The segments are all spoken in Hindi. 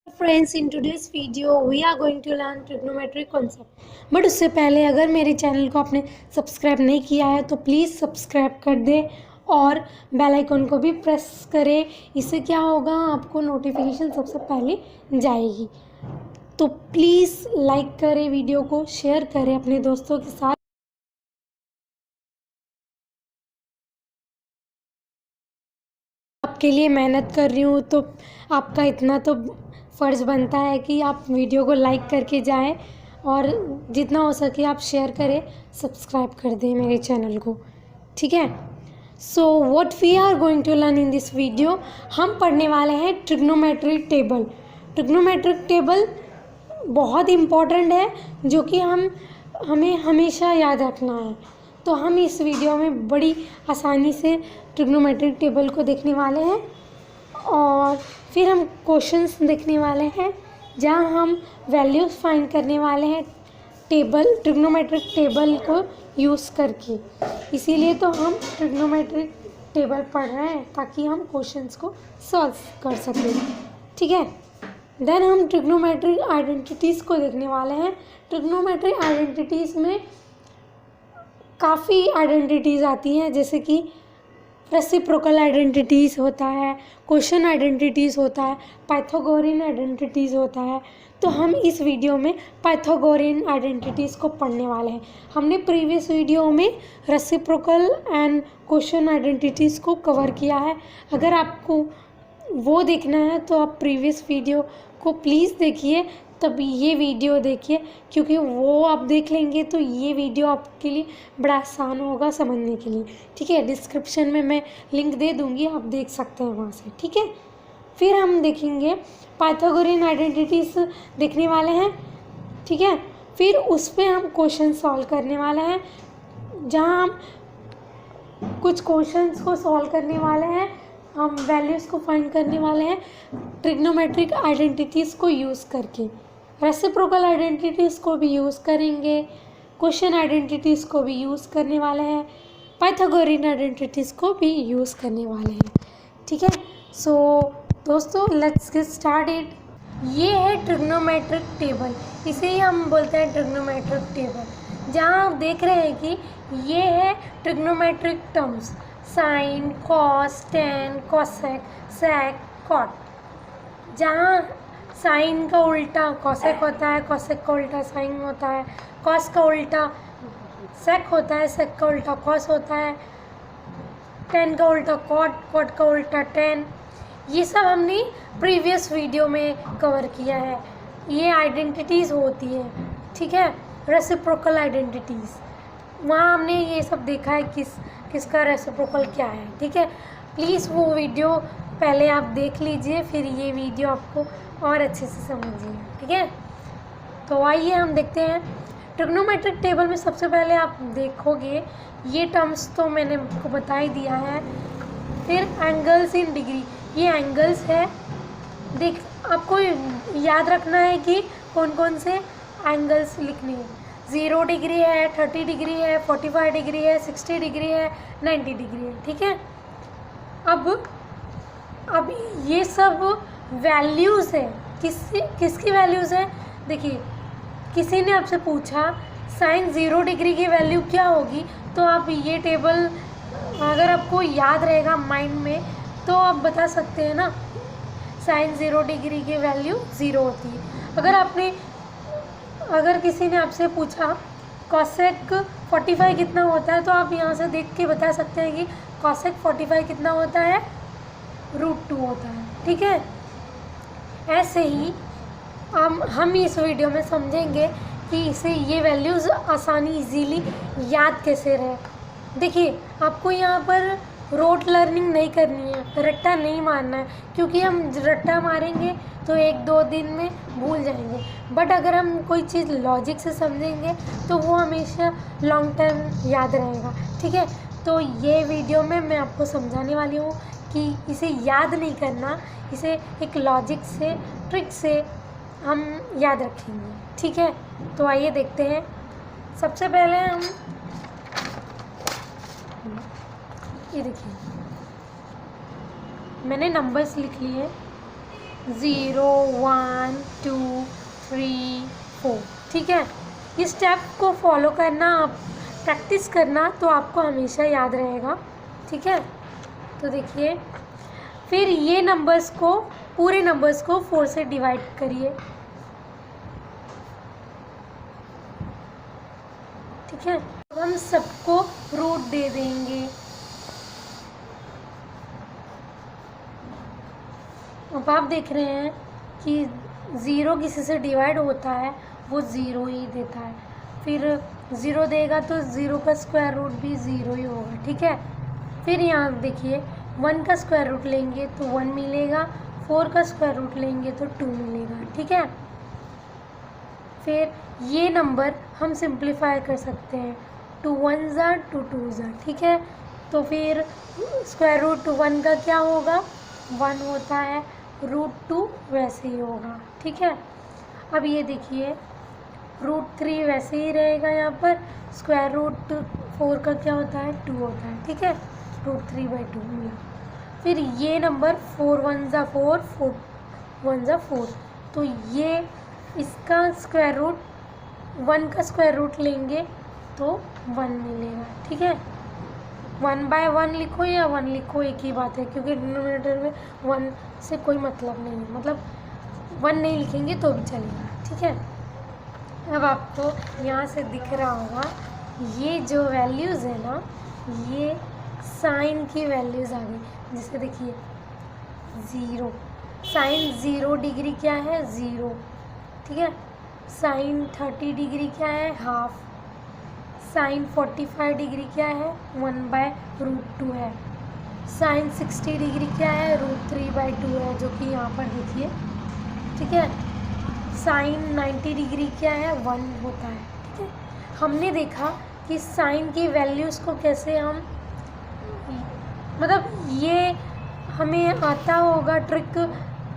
Friends, in today's video we are going to learn trigonometric concept. But उससे पहले अगर मेरे चैनल को आपने सब्सक्राइब नहीं किया है तो प्लीज़ सब्सक्राइब कर दें और बेल आइकन को भी प्रेस करें। इससे क्या होगा, आपको नोटिफिकेशन सबसे पहले जाएगी। तो प्लीज़ लाइक करें, वीडियो को शेयर करें अपने दोस्तों के साथ। आपके लिए मेहनत कर रही हूँ तो आपका इतना तो फ़र्ज़ बनता है कि आप वीडियो को लाइक करके जाएं और जितना हो सके आप शेयर करें, सब्सक्राइब कर दें मेरे चैनल को, ठीक है। So what we are going to learn in this video, हम पढ़ने वाले हैं ट्रिग्नोमेट्रिक टेबल। ट्रिग्नोमेट्रिक टेबल बहुत इम्पॉर्टेंट है, जो कि हमें हमेशा याद रखना है। तो हम इस वीडियो में बड़ी आसानी से ट्रिग्नोमेट्रिक टेबल को देखने वाले हैं और फिर हम क्वेश्चंस देखने वाले हैं जहां हम वैल्यूज़ फाइंड करने वाले हैं ट्रिग्नोमेट्रिक टेबल को यूज़ करके। इसीलिए तो हम ट्रिग्नोमेट्रिक टेबल पढ़ रहे हैं ताकि हम क्वेश्चंस को सॉल्व कर सकें, ठीक है। देन हम ट्रिग्नोमेट्रिक आइडेंटिटीज़ को देखने वाले हैं। ट्रिग्नोमेट्रिक आइडेंटिटीज़ में काफ़ी आइडेंटिटीज़ आती हैं, जैसे कि रेसिप्रोकल आइडेंटिटीज़ होता है, क्वेश्चन आइडेंटिटीज़ होता है, पाइथागोरियन आइडेंटिटीज़ होता है। तो हम इस वीडियो में पाइथागोरियन आइडेंटिटीज़ को पढ़ने वाले हैं। हमने प्रीवियस वीडियो में रेसिप्रोकल एंड क्वेश्चन आइडेंटिटीज़ को कवर किया है। अगर आपको वो देखना है तो आप प्रीवियस वीडियो को प्लीज़ देखिए, तब ये वीडियो देखिए, क्योंकि वो आप देख लेंगे तो ये वीडियो आपके लिए बड़ा आसान होगा समझने के लिए, ठीक है। डिस्क्रिप्शन में मैं लिंक दे दूँगी, आप देख सकते हैं वहाँ से, ठीक है। फिर हम देखेंगे पाइथागोरियन आइडेंटिटीज़ देखने वाले हैं, ठीक है। फिर उस पर हम क्वेश्चन सॉल्व करने वाले हैं, जहाँ हम कुछ क्वेश्चंस को सॉल्व करने वाले हैं, हम वैल्यूज़ को फाइंड करने वाले हैं ट्रिग्नोमेट्रिक आइडेंटिटीज़ को यूज़ करके। रेसिप्रोकल आइडेंटिटीज़ को भी यूज़ करेंगे, क्वेश्चन आइडेंटिटीज़ को भी यूज़ करने वाले हैं, पाइथागोरियन आइडेंटिटीज़ को भी यूज़ करने वाले हैं, ठीक है। सो दोस्तों, लेट्स गेट स्टार्टेड। ये है ट्रिग्नोमेट्रिक टेबल, इसे ही हम बोलते हैं ट्रिग्नोमेट्रिक टेबल। जहाँ आप देख रहे हैं कि ये है trigonometric terms, sine, cos, tan, cosec, sec, cot. जहाँ साइन का उल्टा कॉसेक होता है, कॉसेक का उल्टा साइन होता है, कॉस का उल्टा सेक होता है, सेक का उल्टा कॉस होता है, टेन का उल्टा कॉट, कॉट का उल्टा टेन। ये सब हमने प्रीवियस वीडियो में कवर किया है। ये आइडेंटिटीज़ होती है, ठीक है, रेसिप्रोकल आइडेंटिटीज़। वहाँ हमने ये सब देखा है किसका रेसिप्रोकल क्या है, ठीक है। प्लीज़ वो वीडियो पहले आप देख लीजिए, फिर ये वीडियो आपको और अच्छे से समझिए, ठीक है। तो आइए हम देखते हैं ट्रिग्नोमेट्रिक टेबल में। सबसे पहले आप देखोगे ये टर्म्स तो मैंने आपको बता ही दिया है। फिर एंगल्स इन डिग्री, ये एंगल्स है। आपको याद रखना है कि कौन कौन से एंगल्स लिखने हैं। 0 डिग्री है, 30 डिग्री है, 45 डिग्री है, 60 डिग्री है, 90 डिग्री है, ठीक है। अब ये सब वैल्यूज़ है, किसकी वैल्यूज़ है। देखिए, किसी ने आपसे पूछा साइन 0 डिग्री की वैल्यू क्या होगी, तो आप ये टेबल अगर आपको याद रहेगा माइंड में तो आप बता सकते हैं ना, साइन 0 डिग्री की वैल्यू 0 होती है। अगर किसी ने आपसे पूछा कॉसेक 45 कितना होता है, तो आप यहाँ से देख के बता सकते हैं कि कॉसेक 45 कितना होता है, √2 होता है, ठीक है। ऐसे ही हम इस वीडियो में समझेंगे कि इसे ये वैल्यूज़ आसानी इजीली याद कैसे रहे। देखिए, आपको यहाँ पर रोट लर्निंग नहीं करनी है, रट्टा नहीं मारना है, क्योंकि हम रट्टा मारेंगे तो 1-2 दिन में भूल जाएंगे। बट अगर हम कोई चीज़ लॉजिक से समझेंगे तो वो हमेशा लॉन्ग टर्म याद रहेगा, ठीक है। तो ये वीडियो में मैं आपको समझाने वाली हूँ कि इसे याद नहीं करना, इसे एक लॉजिक से, ट्रिक से हम याद रखेंगे, ठीक है। तो आइए देखते हैं। सबसे पहले हम ये देखिए, मैंने नंबर्स लिख लिए, 0 1 2 3 4। ठीक है, इस स्टेप को फॉलो करना, आप प्रैक्टिस करना तो आपको हमेशा याद रहेगा। ठीक है, तो देखिए फिर ये नंबर्स को, पूरे नंबर्स को 4 से डिवाइड करिए। ठीक है, अब हम सबको रूट दे देंगे। अब आप देख रहे हैं कि 0 किसी से डिवाइड होता है वो 0 ही देता है, फिर 0 देगा तो 0 का स्क्वायर रूट भी 0 ही होगा। ठीक है, फिर यहाँ देखिए 1 का स्क्वायर रूट लेंगे तो 1 मिलेगा, 4 का स्क्वायर रूट लेंगे तो 2 मिलेगा। ठीक है, फिर ये नंबर हम सिंप्लीफाई कर सकते हैं, 2 1 ज़ा 2 2 ज़ा। ठीक है, तो फिर स्क्वायर रूट 1 का क्या होगा, 1 होता है, रूट 2 वैसे ही होगा। ठीक है, अब ये देखिए रूट 3 वैसे ही रहेगा, यहाँ पर स्क्वायर रूट 4 का क्या होता है, 2 होता है। ठीक है, रूट 3/2 मिला। फिर ये नंबर 4 1 ज़ा 4, 4 1 ज़ा 4, तो ये इसका स्क्वायर रूट 1 का स्क्वायर रूट लेंगे तो 1 मिलेगा। ठीक है, 1/1 लिखो या 1 लिखो एक ही बात है, क्योंकि डिनोमिनेटर में 1 से कोई मतलब नहीं है, मतलब 1 नहीं लिखेंगे तो भी चलेगा। ठीक है, अब आपको यहाँ से दिख रहा होगा ये जो वैल्यूज़ है ना, ये साइन की वैल्यूज़ आ गई। जैसे देखिए 0, साइन 0 डिग्री क्या है, 0। ठीक है, साइन 30 डिग्री क्या है, हाफ। साइन 45 डिग्री क्या है, 1/√2 है। साइन 60 डिग्री क्या है, √3/2 है, जो कि यहाँ पर देखिए। ठीक है, साइन 90 डिग्री क्या है, 1 होता है। ठीक है, हमने देखा कि साइन की वैल्यूज़ को कैसे हम, मतलब ये हमें आता होगा ट्रिक,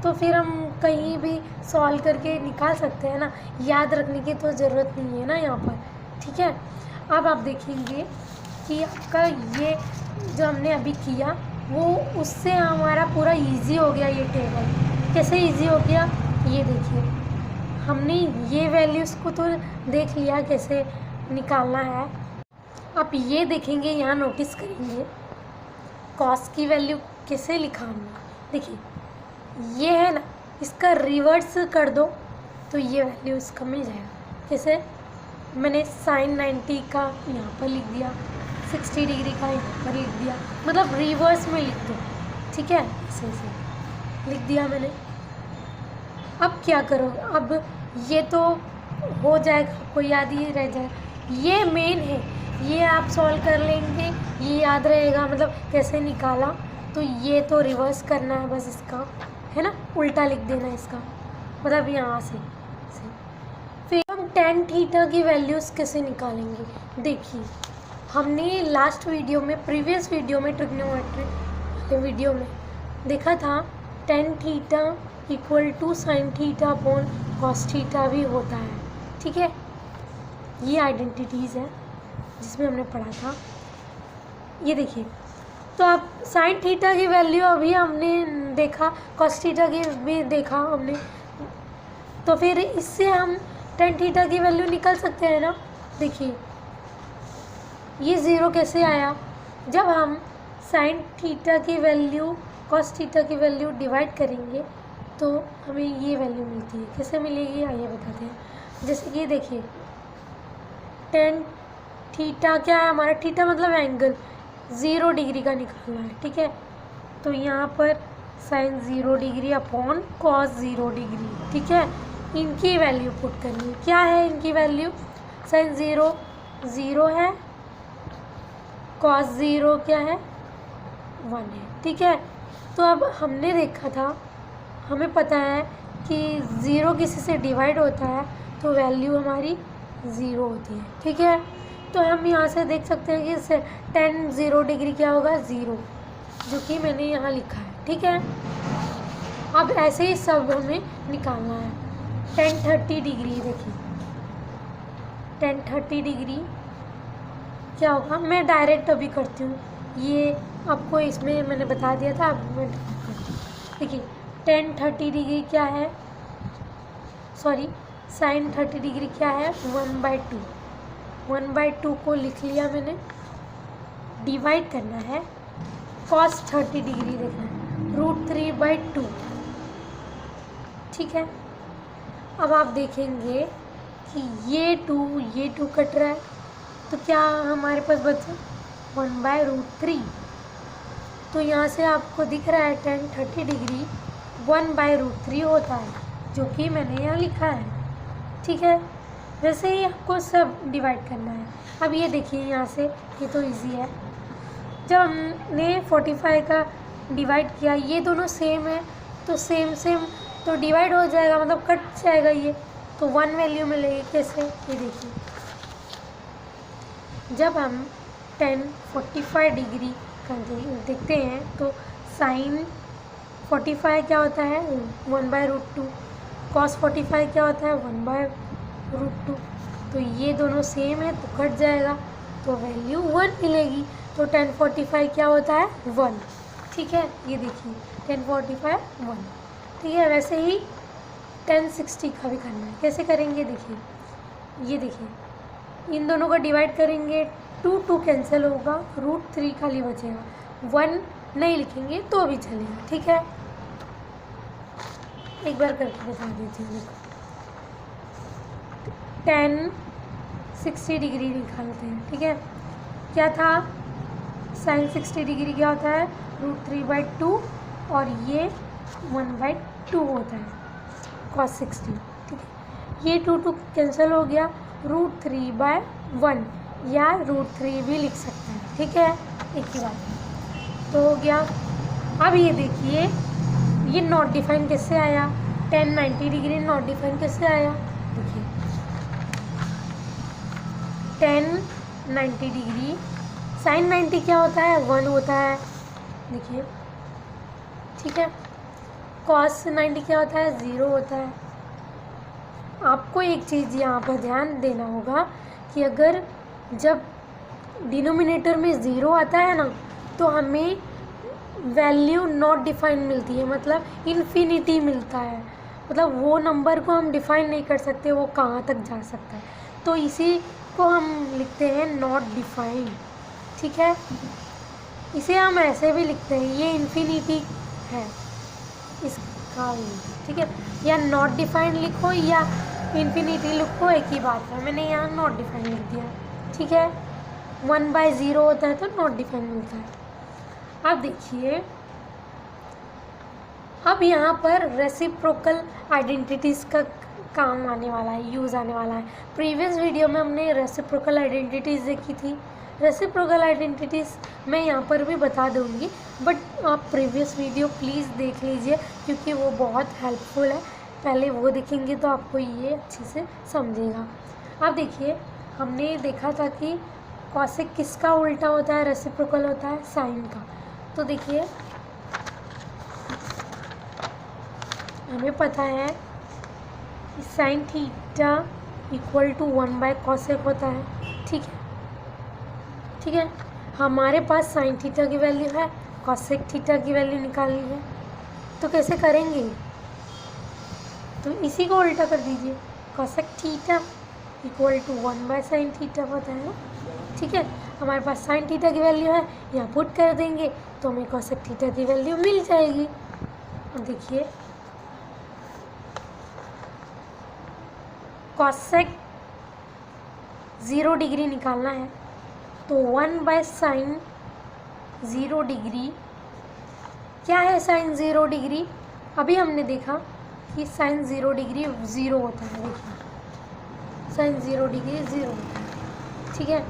तो फिर हम कहीं भी सॉल्व करके निकाल सकते हैं ना, याद रखने की तो ज़रूरत नहीं है ना यहाँ पर। ठीक है, अब आप देखेंगे कि आपका ये जो हमने अभी किया वो उससे हमारा पूरा इजी हो गया। ये टेबल कैसे इजी हो गया, ये देखिए हमने ये वैल्यूज़ को तो देख लिया कैसे निकालना है। आप ये देखेंगे, यहाँ नोटिस करेंगे कॉस की वैल्यू कैसे लिखाना। देखिए ये है ना, इसका रिवर्स कर दो तो ये वैल्यू इसका मिल जाएगा। जैसे मैंने साइन 90 का यहाँ पर लिख दिया, 60 डिग्री का यहाँ पर लिख दिया, मतलब रिवर्स में लिख दो। ठीक है, ऐसे ऐसे लिख दिया मैंने। अब क्या करो, अब ये तो हो जाएगा, आपको याद ही रह जाएगा। ये मेन है, ये आप सॉल्व कर लेंगे, ये याद रहेगा, मतलब कैसे निकाला। तो ये तो रिवर्स करना है बस इसका, है ना, उल्टा लिख देना इसका, मतलब यहाँ से। फिर हम tan थीटा की वैल्यूज़ कैसे निकालेंगे। देखिए हमने लास्ट वीडियो में, प्रीवियस वीडियो में, ट्रिग्नोमेट्री वीडियो में देखा था tan theta = sin theta upon cos theta भी होता है। ठीक है, ये आइडेंटिटीज़ है जिसमें हमने पढ़ा था। ये देखिए, तो अब sin थीटा की वैल्यू अभी हमने देखा, cos थीटा की भी देखा हमने, तो फिर इससे हम tan थीटा की वैल्यू निकाल सकते हैं ना। देखिए ये 0 कैसे आया, जब हम sin थीटा की वैल्यू cos थीटा की वैल्यू डिवाइड करेंगे तो हमें ये वैल्यू मिलती है। कैसे मिलेगी आइए बताते हैं। जैसे कि देखिए tan थीटा क्या है हमारा, थीटा मतलब एंगल, 0 डिग्री का निकालना है। ठीक है, तो यहाँ पर sin 0 degree upon cos 0 degree. ठीक है, इनकी वैल्यू पुट करनी है। क्या है इनकी वैल्यू, sin 0 0 है, cos 0 क्या है, 1 है। ठीक है, तो अब हमने देखा था, हमें पता है कि 0 किसी से डिवाइड होता है तो वैल्यू हमारी 0 होती है। ठीक है, तो हम यहाँ से देख सकते हैं कि tan 0 डिग्री क्या होगा, 0, जो कि मैंने यहाँ लिखा है। ठीक है, अब ऐसे ही सब हमें निकालना है। tan 30 डिग्री, देखिए tan 30 डिग्री क्या होगा, मैं डायरेक्ट अभी करती हूँ, ये आपको इसमें मैंने बता दिया था। अब मैं देखिए टेन 30 डिग्री क्या है, सॉरी साइन 30 डिग्री क्या है, 1/2। 1/2 को लिख लिया मैंने, डिवाइड करना है, कॉस 30 डिग्री देखना है, √3/2। ठीक है, अब आप देखेंगे कि ये 2 कट रहा है, तो क्या हमारे पास बचा 1/√3। तो यहाँ से आपको दिख रहा है टेन 30 डिग्री 1/√3 होता है, जो कि मैंने यहाँ लिखा है। ठीक है, वैसे ही आपको सब डिवाइड करना है। अब ये देखिए यहाँ से, ये तो इजी है। जब हमने 45 का डिवाइड किया, ये दोनों सेम है तो सेम तो डिवाइड हो जाएगा, मतलब कट जाएगा ये, तो 1 वैल्यू मिलेगी। कैसे, ये देखिए, जब हम टेन 45 डिग्री का देखते हैं तो साइन 45 क्या होता है, 1/√2। कॉस 45 क्या होता है, 1/√2। तो ये दोनों सेम है तो कट जाएगा, तो वैल्यू 1 मिलेगी। तो टेन 45 क्या होता है, 1। ठीक है, ये देखिए टेन 45 1। ठीक है, वैसे ही टेन 60 का भी करना है। कैसे करेंगे, देखिए, ये देखिए, इन दोनों का डिवाइड करेंगे, 2 कैंसिल होगा, √3 खाली बचेगा, 1 नहीं लिखेंगे तो भी चलेगा। ठीक है, एक बार करके बता देती हूँ। देखो, टेन 60 डिग्री निकालते हैं। ठीक है, क्या था, साइन 60 डिग्री क्या होता है, √3/2, और ये 1/2 होता है, cos 60। ठीक है, ये 2 कैंसिल हो गया, √3/1 या √3 भी लिख सकते हैं। ठीक है, एक ही बात तो हो गया। अब ये देखिए, ये नॉट डिफाइन कैसे आया, टेन 90 डिग्री नॉट डिफाइन कैसे आया, देखिए, टेन 90 डिग्री साइन 90 क्या होता है, 1 होता है, देखिए। ठीक है, कॉस 90 क्या होता है, 0 होता है। आपको एक चीज़ यहाँ पर ध्यान देना होगा कि अगर जब डिनोमिनेटर में 0 आता है ना, तो हमें वैल्यू नॉट डिफाइन मिलती है, मतलब इन्फिनिटी मिलता है, मतलब वो नंबर को हम डिफाइन नहीं कर सकते, वो कहाँ तक जा सकता है, तो इसी को हम लिखते हैं नॉट डिफाइन। ठीक है, इसे हम ऐसे भी लिखते हैं, ये इन्फिनिटी है इसका। ठीक है, या नॉट डिफाइन लिखो या इन्फिनिटी लिखो, एक ही बात है। मैंने यहाँ नॉट डिफाइन लिख दिया। ठीक है, 1/0 होता है तो नॉट डिफाइन मिलता है। अब देखिए, अब यहाँ पर रेसिप्रोकल आइडेंटिटीज़ का काम आने वाला है, यूज़ आने वाला है। प्रीवियस वीडियो में हमने रेसिप्रोकल आइडेंटिटीज़ देखी थी। रेसिप्रोकल आइडेंटिटीज़ मैं यहाँ पर भी बता दूँगी, बट आप प्रीवियस वीडियो प्लीज़ देख लीजिए, क्योंकि वो बहुत हेल्पफुल है। पहले वो देखेंगे तो आपको ये अच्छे से समझेगा। अब देखिए, हमने देखा था कि कॉसेक किसका उल्टा होता है, रेसिप्रोकल होता है साइन का। तो देखिए, हमें पता है कि साइन थीटा इक्वल टू 1/कॉसेक होता है। ठीक है, ठीक है, हमारे पास साइन थीटा की वैल्यू है, कॉसेक थीटा की वैल्यू निकालनी है, तो कैसे करेंगे, तो इसी को उल्टा कर दीजिए, कॉसेक थीटा इक्वल टू 1/साइन थीटा होता है ना। ठीक है, हमारे पास साइन थीटा की वैल्यू है, यहाँ पुट कर देंगे तो हमें कॉसेक थीटा की वैल्यू मिल जाएगी। अब देखिए, कॉसेक 0 डिग्री निकालना है, तो 1/साइन 0 डिग्री क्या है, साइन 0 डिग्री। अभी हमने देखा कि साइन 0 डिग्री 0 होता है। देखिए, साइन 0 डिग्री 0 होता है। ठीक है,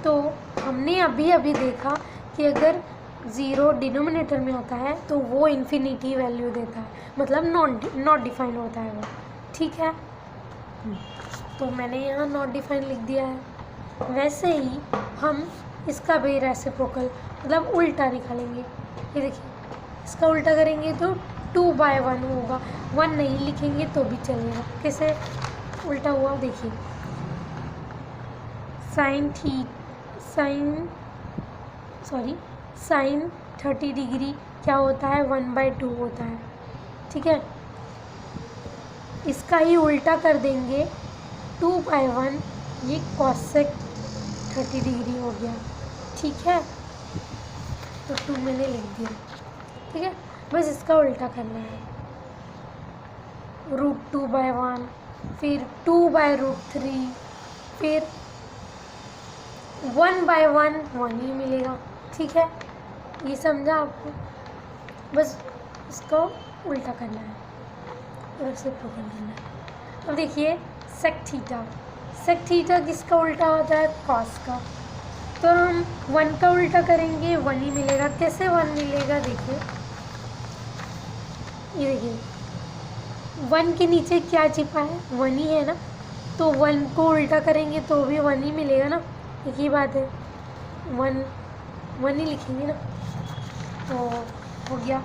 तो हमने अभी देखा कि अगर 0 डिनोमिनेटर में आता है तो वो इन्फिनिटी वैल्यू देता है, मतलब नॉट डिफाइन होता है वो। ठीक है, तो मैंने यहाँ नॉट डिफाइन लिख दिया है। वैसे ही हम इसका भी रेसिप्रोकल मतलब उल्टा निकालेंगे। ये देखिए, इसका उल्टा करेंगे तो 2/1 होगा, 1 नहीं लिखेंगे तो भी चलेगा। कैसे उल्टा हुआ, देखिए, साइन 30 डिग्री क्या होता है, 1/2 होता है। ठीक है। इसका ही उल्टा कर देंगे 2/1, ये cosec 30 डिग्री हो गया, ठीक है। तो 2 मैंने लिख दिया, ठीक है। बस इसका उल्टा करना है, √2/1, फिर 2/√3, फिर 1/1 1 ही मिलेगा, ठीक है। ये समझा आपको? बस इसको उल्टा करना है और रेसिप्रोकल करना है। अब देखिए सेक थीटा किसका उल्टा होता है? कॉस का। तो हम 1 का उल्टा करेंगे, 1 ही मिलेगा। कैसे 1 मिलेगा? देखिए, ये देखिए 1 के नीचे क्या छिपा है? 1 ही है ना, तो 1 को उल्टा करेंगे तो भी 1 ही मिलेगा ना, एक ही बात है। 1 ही लिखेंगे ना, तो हो गया।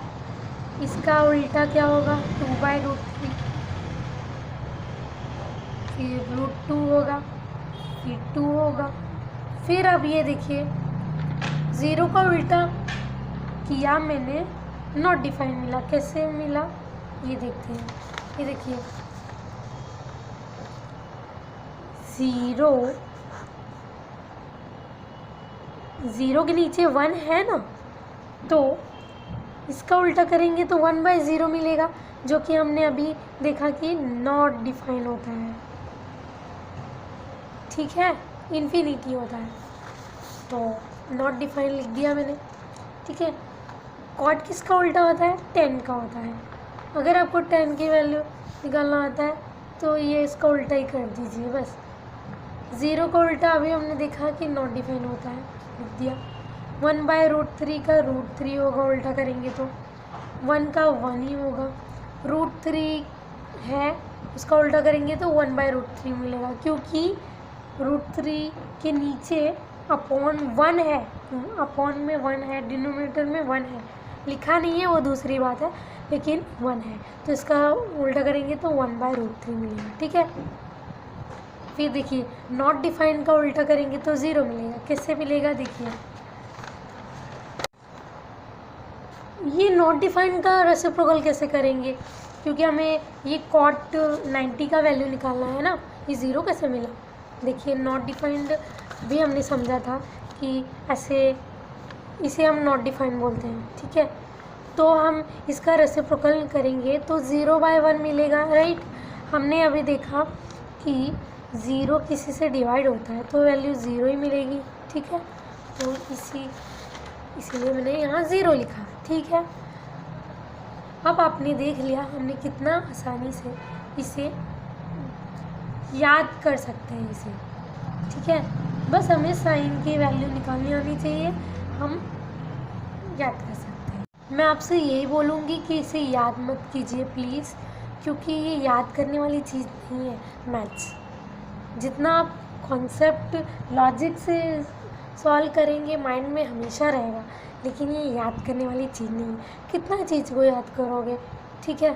इसका उल्टा क्या होगा? 2/√3, फिर √2 होगा, फिर 2 होगा। फिर अब ये देखिए 0 का उल्टा किया मैंने, नॉट डिफाइन मिला। कैसे मिला ये देखते हैं। ये देखिए 0 के नीचे 1 है ना, तो इसका उल्टा करेंगे तो 1/0 मिलेगा, जो कि हमने अभी देखा कि नॉट डिफाइन होता है, ठीक है, इन्फिनिटी होता है। तो नॉट डिफाइन लिख दिया मैंने, ठीक है। कॉट किसका उल्टा होता है? 10 का होता है। अगर आपको 10 की वैल्यू निकालना आता है तो ये इसका उल्टा ही कर दीजिए बस। 0 का उल्टा अभी हमने देखा कि नॉट डिफाइन होता है, लिख दिया। 1/√3 का √3 होगा, उल्टा करेंगे तो 1 का 1 ही होगा। √3 है, उसका उल्टा करेंगे तो 1/√3 मिलेगा, क्योंकि √3 के नीचे अपॉन 1 है, अपॉन में 1 है, डिनोमिनेटर में 1 है, लिखा नहीं है वो दूसरी बात है, लेकिन 1 है, तो इसका उल्टा करेंगे तो 1/√3 मिलेगा, ठीक है। फिर देखिए नॉट डिफाइंड का उल्टा करेंगे तो 0 मिलेगा। कैसे मिलेगा? देखिए ये नॉट डिफाइंड का रेसिप्रोकल कैसे करेंगे, क्योंकि हमें ये cot 90 का वैल्यू निकालना है ना, ये 0 कैसे मिला? देखिए नॉट डिफाइंड भी हमने समझा था कि ऐसे, इसे हम नॉट डिफाइंड बोलते हैं, ठीक है। तो हम इसका रेसिप्रोकल करेंगे तो 0/1 मिलेगा, राइट। हमने अभी देखा कि 0 किसी से डिवाइड होता है तो वैल्यू 0 ही मिलेगी, ठीक है। तो इसीलिए मैंने यहाँ 0 लिखा, ठीक है। अब आपने देख लिया हमने कितना आसानी से इसे याद कर सकते हैं इसे, ठीक है। बस हमें साइन की वैल्यू निकालनी आनी चाहिए, हम याद कर सकते हैं। मैं आपसे यही बोलूँगी कि इसे याद मत कीजिए प्लीज़, क्योंकि ये याद करने वाली चीज़ नहीं है मैथ्स। जितना आप कॉन्सेप्ट लॉजिक से सॉल्व करेंगे माइंड में हमेशा रहेगा, लेकिन ये याद करने वाली चीज़ नहीं है। कितना चीज़ को याद करोगे, ठीक है।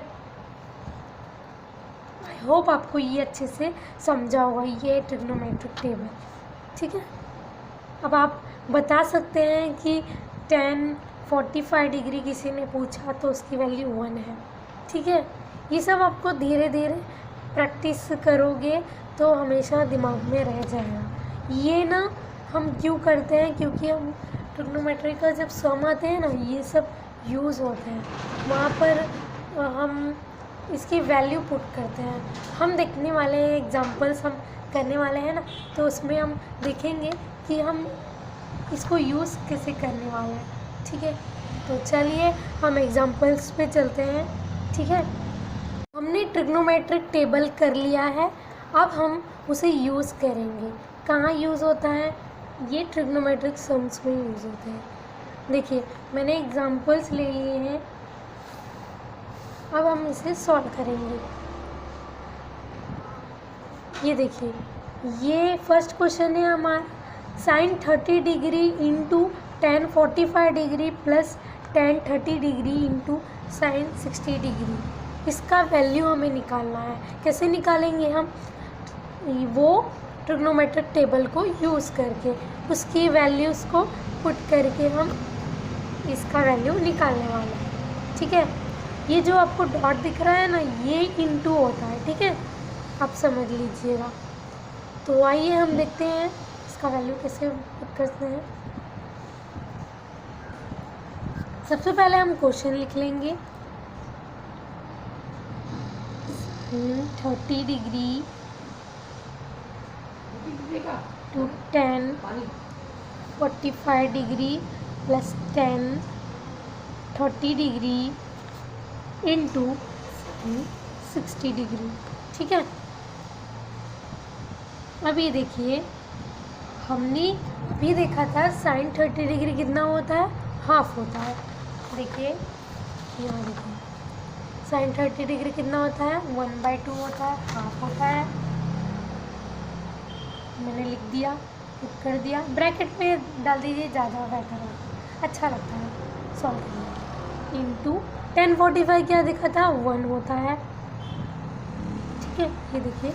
आई होप आपको ये अच्छे से समझा होगा, ये ट्रिग्नोमेट्रिक टेबल, ठीक है। अब आप बता सकते हैं कि 10 45 डिग्री किसी ने पूछा तो उसकी वैल्यू 1 है, ठीक है। ये सब आपको धीरे धीरे प्रैक्टिस करोगे तो हमेशा दिमाग में रह जाएगा। ये ना हम क्यों करते हैं, क्योंकि हम ट्रिग्नोमेट्री का जब सम आते हैं ना, ये सब यूज़ होते हैं, वहाँ पर हम इसकी वैल्यू पुट करते हैं। हम देखने वाले हैं एग्जांपल्स, हम करने वाले हैं ना, तो उसमें हम देखेंगे कि हम इसको यूज़ कैसे करने वाले हैं, ठीक है। तो चलिए हम एग्जांपल्स पे चलते हैं, ठीक है। हमने ट्रिग्नोमेट्रिक टेबल कर लिया है, अब हम उसे यूज़ करेंगे। कहाँ यूज़ होता है? ये ट्रिग्नोमेट्रिक सम्स में यूज़ होते हैं। देखिए मैंने एग्जांपल्स ले लिए हैं, अब हम इसे सॉल्व करेंगे। ये देखिए, ये फर्स्ट क्वेश्चन है हमारा, sine 30 degree into tan 45 degree plus tan 30 degree into sine 60 degree. इसका वैल्यू हमें निकालना है। कैसे निकालेंगे हम? वो ट्रिग्नोमेट्रिक टेबल को यूज़ करके, उसकी वैल्यूज़ को पुट करके हम इसका वैल्यू निकालने वाले हैं, ठीक है। ये जो आपको डॉट दिख रहा है ना, ये इनटू होता है, ठीक है, आप समझ लीजिएगा। तो आइए हम देखते हैं इसका वैल्यू कैसे पुट करते हैं। सबसे पहले हम क्वेश्चन लिख लेंगे। 30 degree to 10 45 degree plus 10 30 degree into 60 degree, ठीक है। अब ये देखिए, हमने भी देखा था साइन 30 डिग्री कितना होता है, हाफ होता है। देखिए यहाँ देखिए, साइन 30 डिग्री कितना होता है, 1/2 होता है, हाफ होता है। मैंने लिख दिया, टिक कर दिया, ब्रैकेट में डाल दीजिए, ज़्यादा बेटर होता है, अच्छा लगता है सॉल्व करना। इंटू 1045 क्या दिखा था, 1 होता है, ठीक है। ये देखिए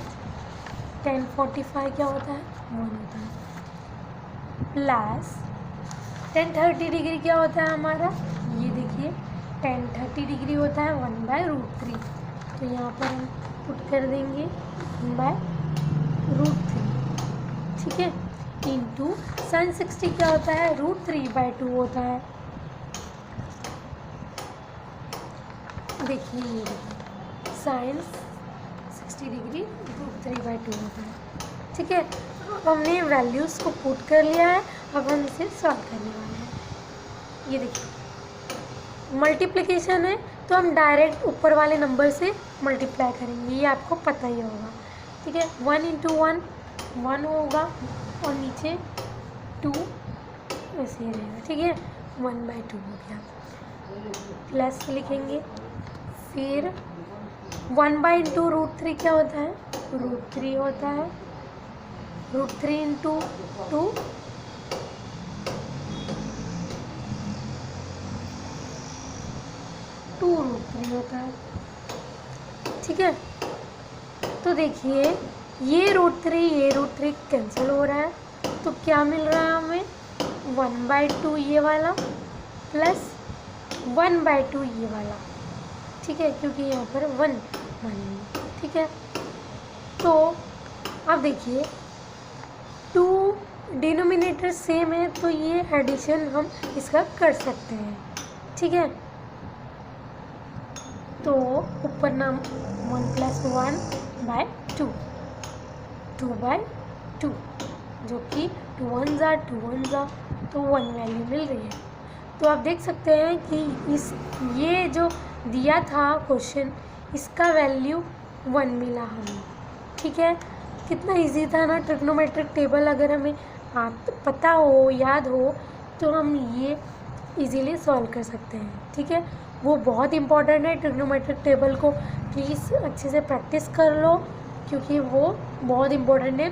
1045 क्या होता है, 1 होता है, प्लस 1030 डिग्री क्या होता है हमारा, ये देखिए 1030 डिग्री होता है 1/√3। तो यहाँ पर हम पुट कर देंगे 1/√3, ठीक है। इंटू साइन 60 क्या होता है, √3/2 होता है। देखिए साइन 60 डिग्री √3/2 होता है, ठीक है। अब हमने वैल्यूज़ को पुट कर लिया है, अब हम इसे सॉल्व करने वाले हैं। ये देखिए मल्टीप्लिकेशन है, तो हम डायरेक्ट ऊपर वाले नंबर से मल्टीप्लाई करेंगे, ये आपको पता ही होगा, ठीक है। 1 × 1 1 होगा और नीचे 2 ऐसे ही रहेगा, ठीक है। 1/2 हो गया, प्लस लिखेंगे, फिर 1/√3 क्या होता है, √3 होता है, √3 × 2 2√3 होता है, ठीक है। तो देखिए ये √3 कैंसिल हो रहा है, तो क्या मिल रहा है हमें, 1/2 ये वाला प्लस 1/2 ये वाला, ठीक है, क्योंकि यहाँ पर 1 मानेंगे, ठीक है। तो अब देखिए 2 डिनोमिनेटर सेम है, तो ये एडिशन हम इसका कर सकते हैं, ठीक है। तो ऊपर नाम 1 + 1/2 2/2, जो कि 2 1 ज़ा 2 1 ज़ा, तो 1 वैल्यू मिल रही है। तो आप देख सकते हैं कि ये जो दिया था क्वेश्चन, इसका वैल्यू 1 मिला हमें, ठीक है। कितना इजी था ना, ट्रिग्नोमेट्रिक टेबल अगर हमें पता हो, याद हो, तो हम ये इजीली सॉल्व कर सकते हैं, ठीक है। वो बहुत इम्पॉर्टेंट है, ट्रिग्नोमेट्रिक टेबल को प्लीज़ अच्छे से प्रैक्टिस कर लो, क्योंकि वो बहुत इम्पोर्टेंट है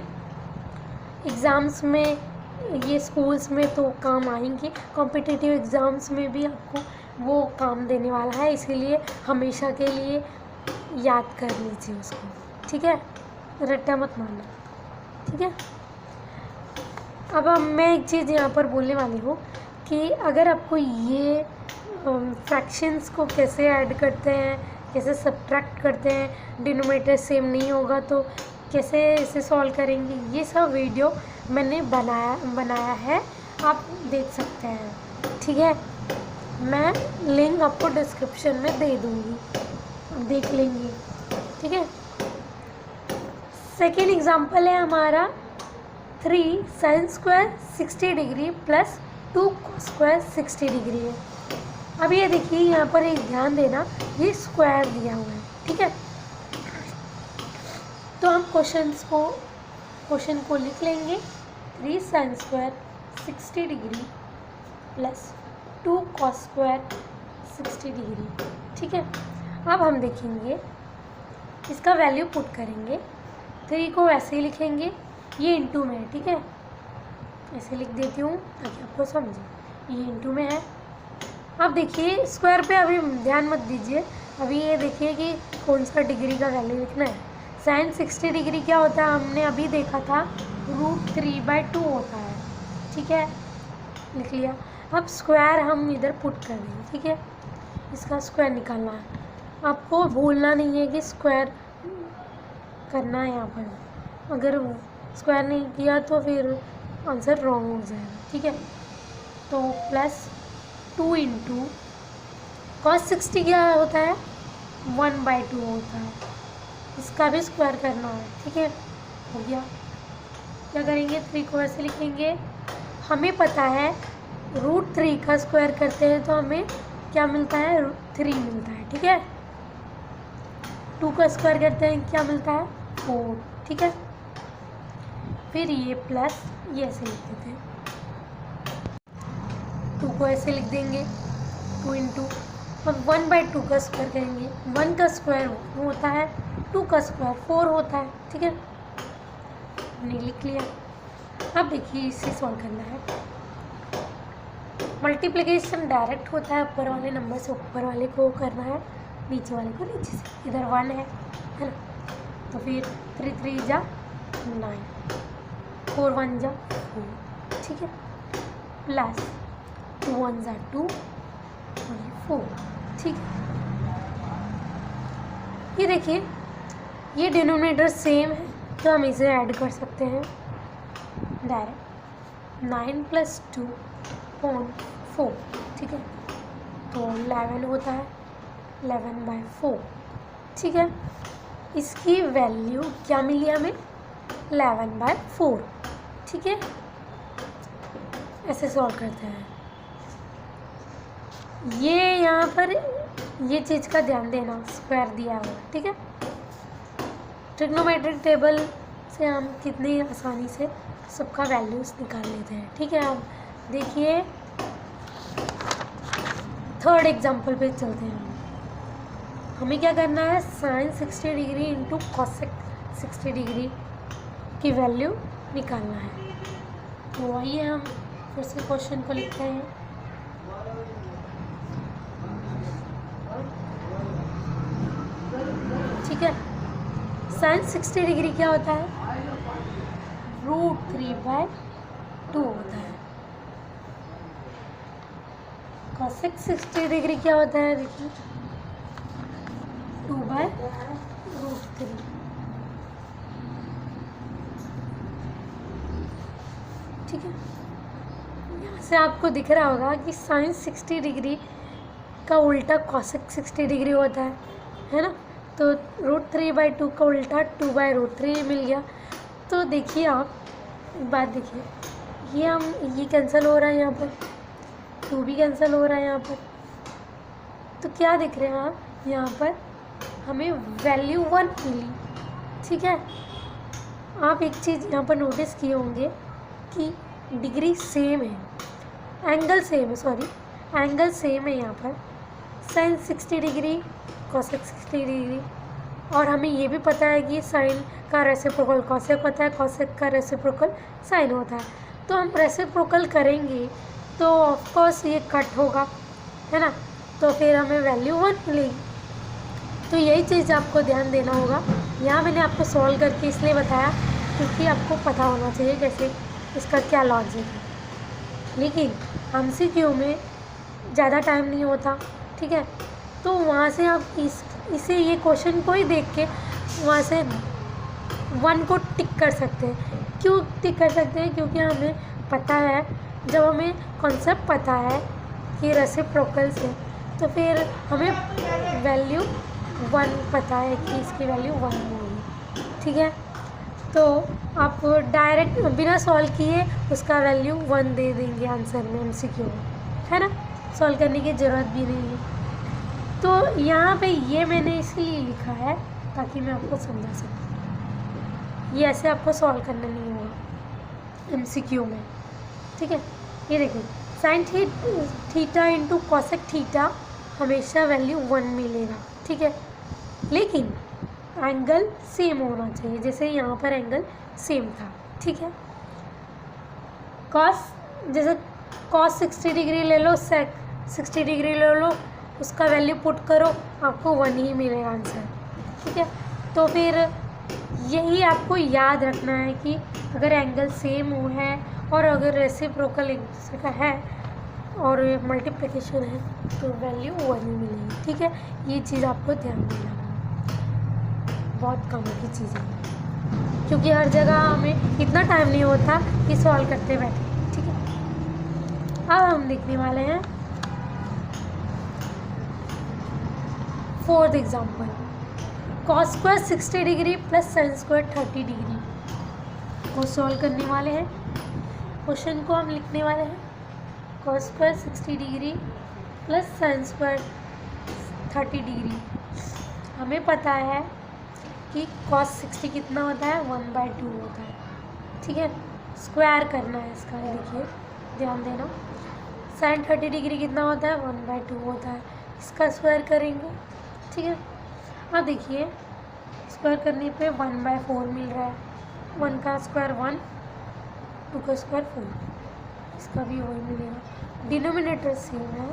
एग्ज़ाम्स में, ये स्कूल्स में तो काम आएंगे, कॉम्पिटिटिव एग्ज़ाम्स में भी आपको वो काम देने वाला है, इसीलिए हमेशा के लिए याद कर लीजिए उसको, ठीक है, रट्टा मत मारना, ठीक है। अब मैं एक चीज़ यहाँ पर बोलने वाली हूँ कि अगर आपको ये फ्रैक्शंस को कैसे ऐड करते हैं, कैसे सब्ट्रैक्ट करते हैं, डिनोमिनेटर सेम नहीं होगा तो कैसे इसे सॉल्व करेंगे, ये सब वीडियो मैंने बनाया है, आप देख सकते हैं, ठीक है। मैं लिंक आपको डिस्क्रिप्शन में दे दूँगी, देख लेंगे, ठीक है। सेकेंड एग्जाम्पल है हमारा 3 sin² 60 degree plus 2 cos² 60 degree है। अब ये देखिए यहाँ पर एक ध्यान देना, ये स्क्वायर दिया हुआ है, ठीक है। तो हम क्वेश्चन को लिख लेंगे, 3 sin² 60 degree plus 2 cos² 60 degree, ठीक है। अब हम देखेंगे इसका वैल्यू पुट करेंगे, 3 को ऐसे ही लिखेंगे, ये इंटू में है, ठीक है, ऐसे लिख देती हूँ ताकि आपको समझे, ये इंटू में है। अब देखिए स्क्वायर पे अभी ध्यान मत दीजिए, अभी ये देखिए कि कौन सा डिग्री का वैल्यू लिखना है। साइन 60 डिग्री क्या होता है, हमने अभी देखा था, √3/2 होता है, ठीक है, लिख लिया। अब स्क्वायर हम इधर पुट कर देंगे, ठीक है, इसका स्क्वायर निकालना है, आपको भूलना नहीं है कि स्क्वायर करना है यहाँ पर। अगर स्क्वायर नहीं किया तो फिर आंसर रॉन्ग हो जाएगा, ठीक है। तो प्लस 2 इंटू कॉस 60 क्या होता है, 1/2 होता है। इसका भी स्क्वायर करना है, ठीक है। हो गया। क्या करेंगे, 3 को ऐसे लिखेंगे। हमें पता है √3 का स्क्वायर करते हैं तो हमें क्या मिलता है, 3 मिलता है, ठीक है। 2 का स्क्वायर करते हैं क्या मिलता है, 4, ठीक है। फिर ये प्लस ये ऐसे लिख देते हैं, 2 को ऐसे लिख देंगे 2 इंटू, अब 1/2 का स्क्वायर करेंगे। 1 का स्क्वायर होता है 2 का स्क्वायर 4 होता है, ठीक है। हमने लिख लिया। अब देखिए इसे सॉल्व करना है। मल्टीप्लिकेशन डायरेक्ट होता है, ऊपर वाले नंबर से ऊपर वाले को करना है, नीचे वाले को नीचे से। इधर 1 है ना, तो फिर 3 3 जा 9, 4 1 जा 4, ठीक है। प्लस 2 1 जा 2 और 4, ठीक है। ये देखिए ये डिनोमिनेटर सेम है तो हम इसे ऐड कर सकते हैं डायरेक्ट। 9 + 2 = 4, ठीक है। तो 11 होता है, 11/4, ठीक है। इसकी वैल्यू क्या मिली हमें, 11/4, ठीक है। ऐसे सॉल्व करते हैं। ये यहाँ पर ये चीज़ का ध्यान देना, स्क्वायर दिया हुआ, ठीक है। ट्रिग्नोमेट्रिक टेबल से हम कितनी आसानी से सबका वैल्यूज़ निकाल लेते हैं, ठीक है। अब देखिए थर्ड एग्जांपल पे चलते हैं। हमें क्या करना है, sin 60 degree into cosec 60 degree की वैल्यू निकालना है। तो आइए हम फिर से क्वेश्चन को लिखते हैं। ठीक है, sin 60 डिग्री क्या होता है, √3/2 होता है। cosec 60 डिग्री क्या होता है, देखिए 2/√3। ठीक है, यहाँ से आपको दिख रहा होगा कि sin 60 डिग्री का उल्टा cosec 60 डिग्री होता है ना। तो √3/2 का उल्टा 2/√3 मिल गया। तो देखिए आप एक बात देखिए, ये कैंसिल हो रहा है, यहाँ पर 2 भी कैंसिल हो रहा है यहाँ पर। तो क्या देख रहे हैं आप, यहाँ पर हमें वैल्यू 1 मिली, ठीक है। आप एक चीज़ यहाँ पर नोटिस किए होंगे कि डिग्री सेम है, एंगल सेम है, एंगल सेम है यहाँ पर, sin 60 डिग्री cosec 60 डिग्री। और हमें ये भी पता है कि साइन का रेसिप्रोकल cosec होता है, cosec का रेसिप्रोकल साइन होता है। तो हम रेसिप्रोकल करेंगे तो ऑफकोर्स ये कट होगा, है ना। तो फिर हमें वैल्यू 1 मिलेगी। तो यही चीज़ आपको ध्यान देना होगा। यहाँ मैंने आपको सॉल्व करके इसलिए बताया क्योंकि आपको पता होना चाहिए कैसे इसका क्या लॉजिक है। लेकिन MCQ में ज़्यादा टाइम नहीं होता, ठीक है। तो वहाँ से आप इसे ये क्वेश्चन को ही देख के वहाँ से 1 को टिक कर सकते हैं। क्यों टिक कर सकते हैं, क्योंकि हमें पता है, जब हमें कॉन्सेप्ट पता है कि रेसिप्रोकल से, तो फिर हमें वैल्यू 1 पता है कि इसकी वैल्यू 1 होगी, ठीक है। तो आप डायरेक्ट बिना सॉल्व किए उसका वैल्यू 1 दे देंगे आंसर में, MCQ में, है ना। सॉल्व करने की ज़रूरत भी नहीं है। तो यहाँ पे ये मैंने इसलिए लिखा है ताकि मैं आपको समझा सकूँ। ये ऐसे आपको सॉल्व करना नहीं होगा MCQ में, ठीक है। ये देखिए sin theta into cosec theta हमेशा वैल्यू 1 मिलेगा, ठीक है। लेकिन एंगल सेम होना चाहिए, जैसे यहाँ पर एंगल सेम था, ठीक है। जैसे cos 60 डिग्री ले लो, sec 60 डिग्री ले लो, उसका वैल्यू पुट करो, आपको 1 ही मिलेगा आंसर, ठीक है। तो फिर यही आपको याद रखना है कि अगर एंगल सेम हो है और अगर रेसिप्रोकल एक दूसरे का है और मल्टीप्लिकेशन है तो वैल्यू 1 ही मिलेगी। ठीक है, ये चीज़ आपको ध्यान देना है, बहुत कम की चीज़ है क्योंकि हर जगह हमें इतना टाइम नहीं होता कि सॉल्व करते बैठे। ठीक है, अब हम देखने वाले हैं 4th example. Cos square 60 degree plus sine square 30 degree को सॉल्व करने वाले हैं। क्वेश्चन को हम लिखने वाले हैं cos square 60 degree plus sine square 30 degree. हमें पता है कि कॉस 60 कितना होता है 1/2 होता है। ठीक है, स्क्वायर करना है इसका, देखिए ध्यान देना। साइन 30 डिग्री कितना होता है 1/2 होता है, इसका स्क्वायर करेंगे। ठीक है, अब देखिए स्क्वायर करने पे 1/4 मिल रहा है। 1 का स्क्वायर 1, 2 का स्क्वायर 4, इसका भी वही मिलेगा। डिनोमिनेटर सेम है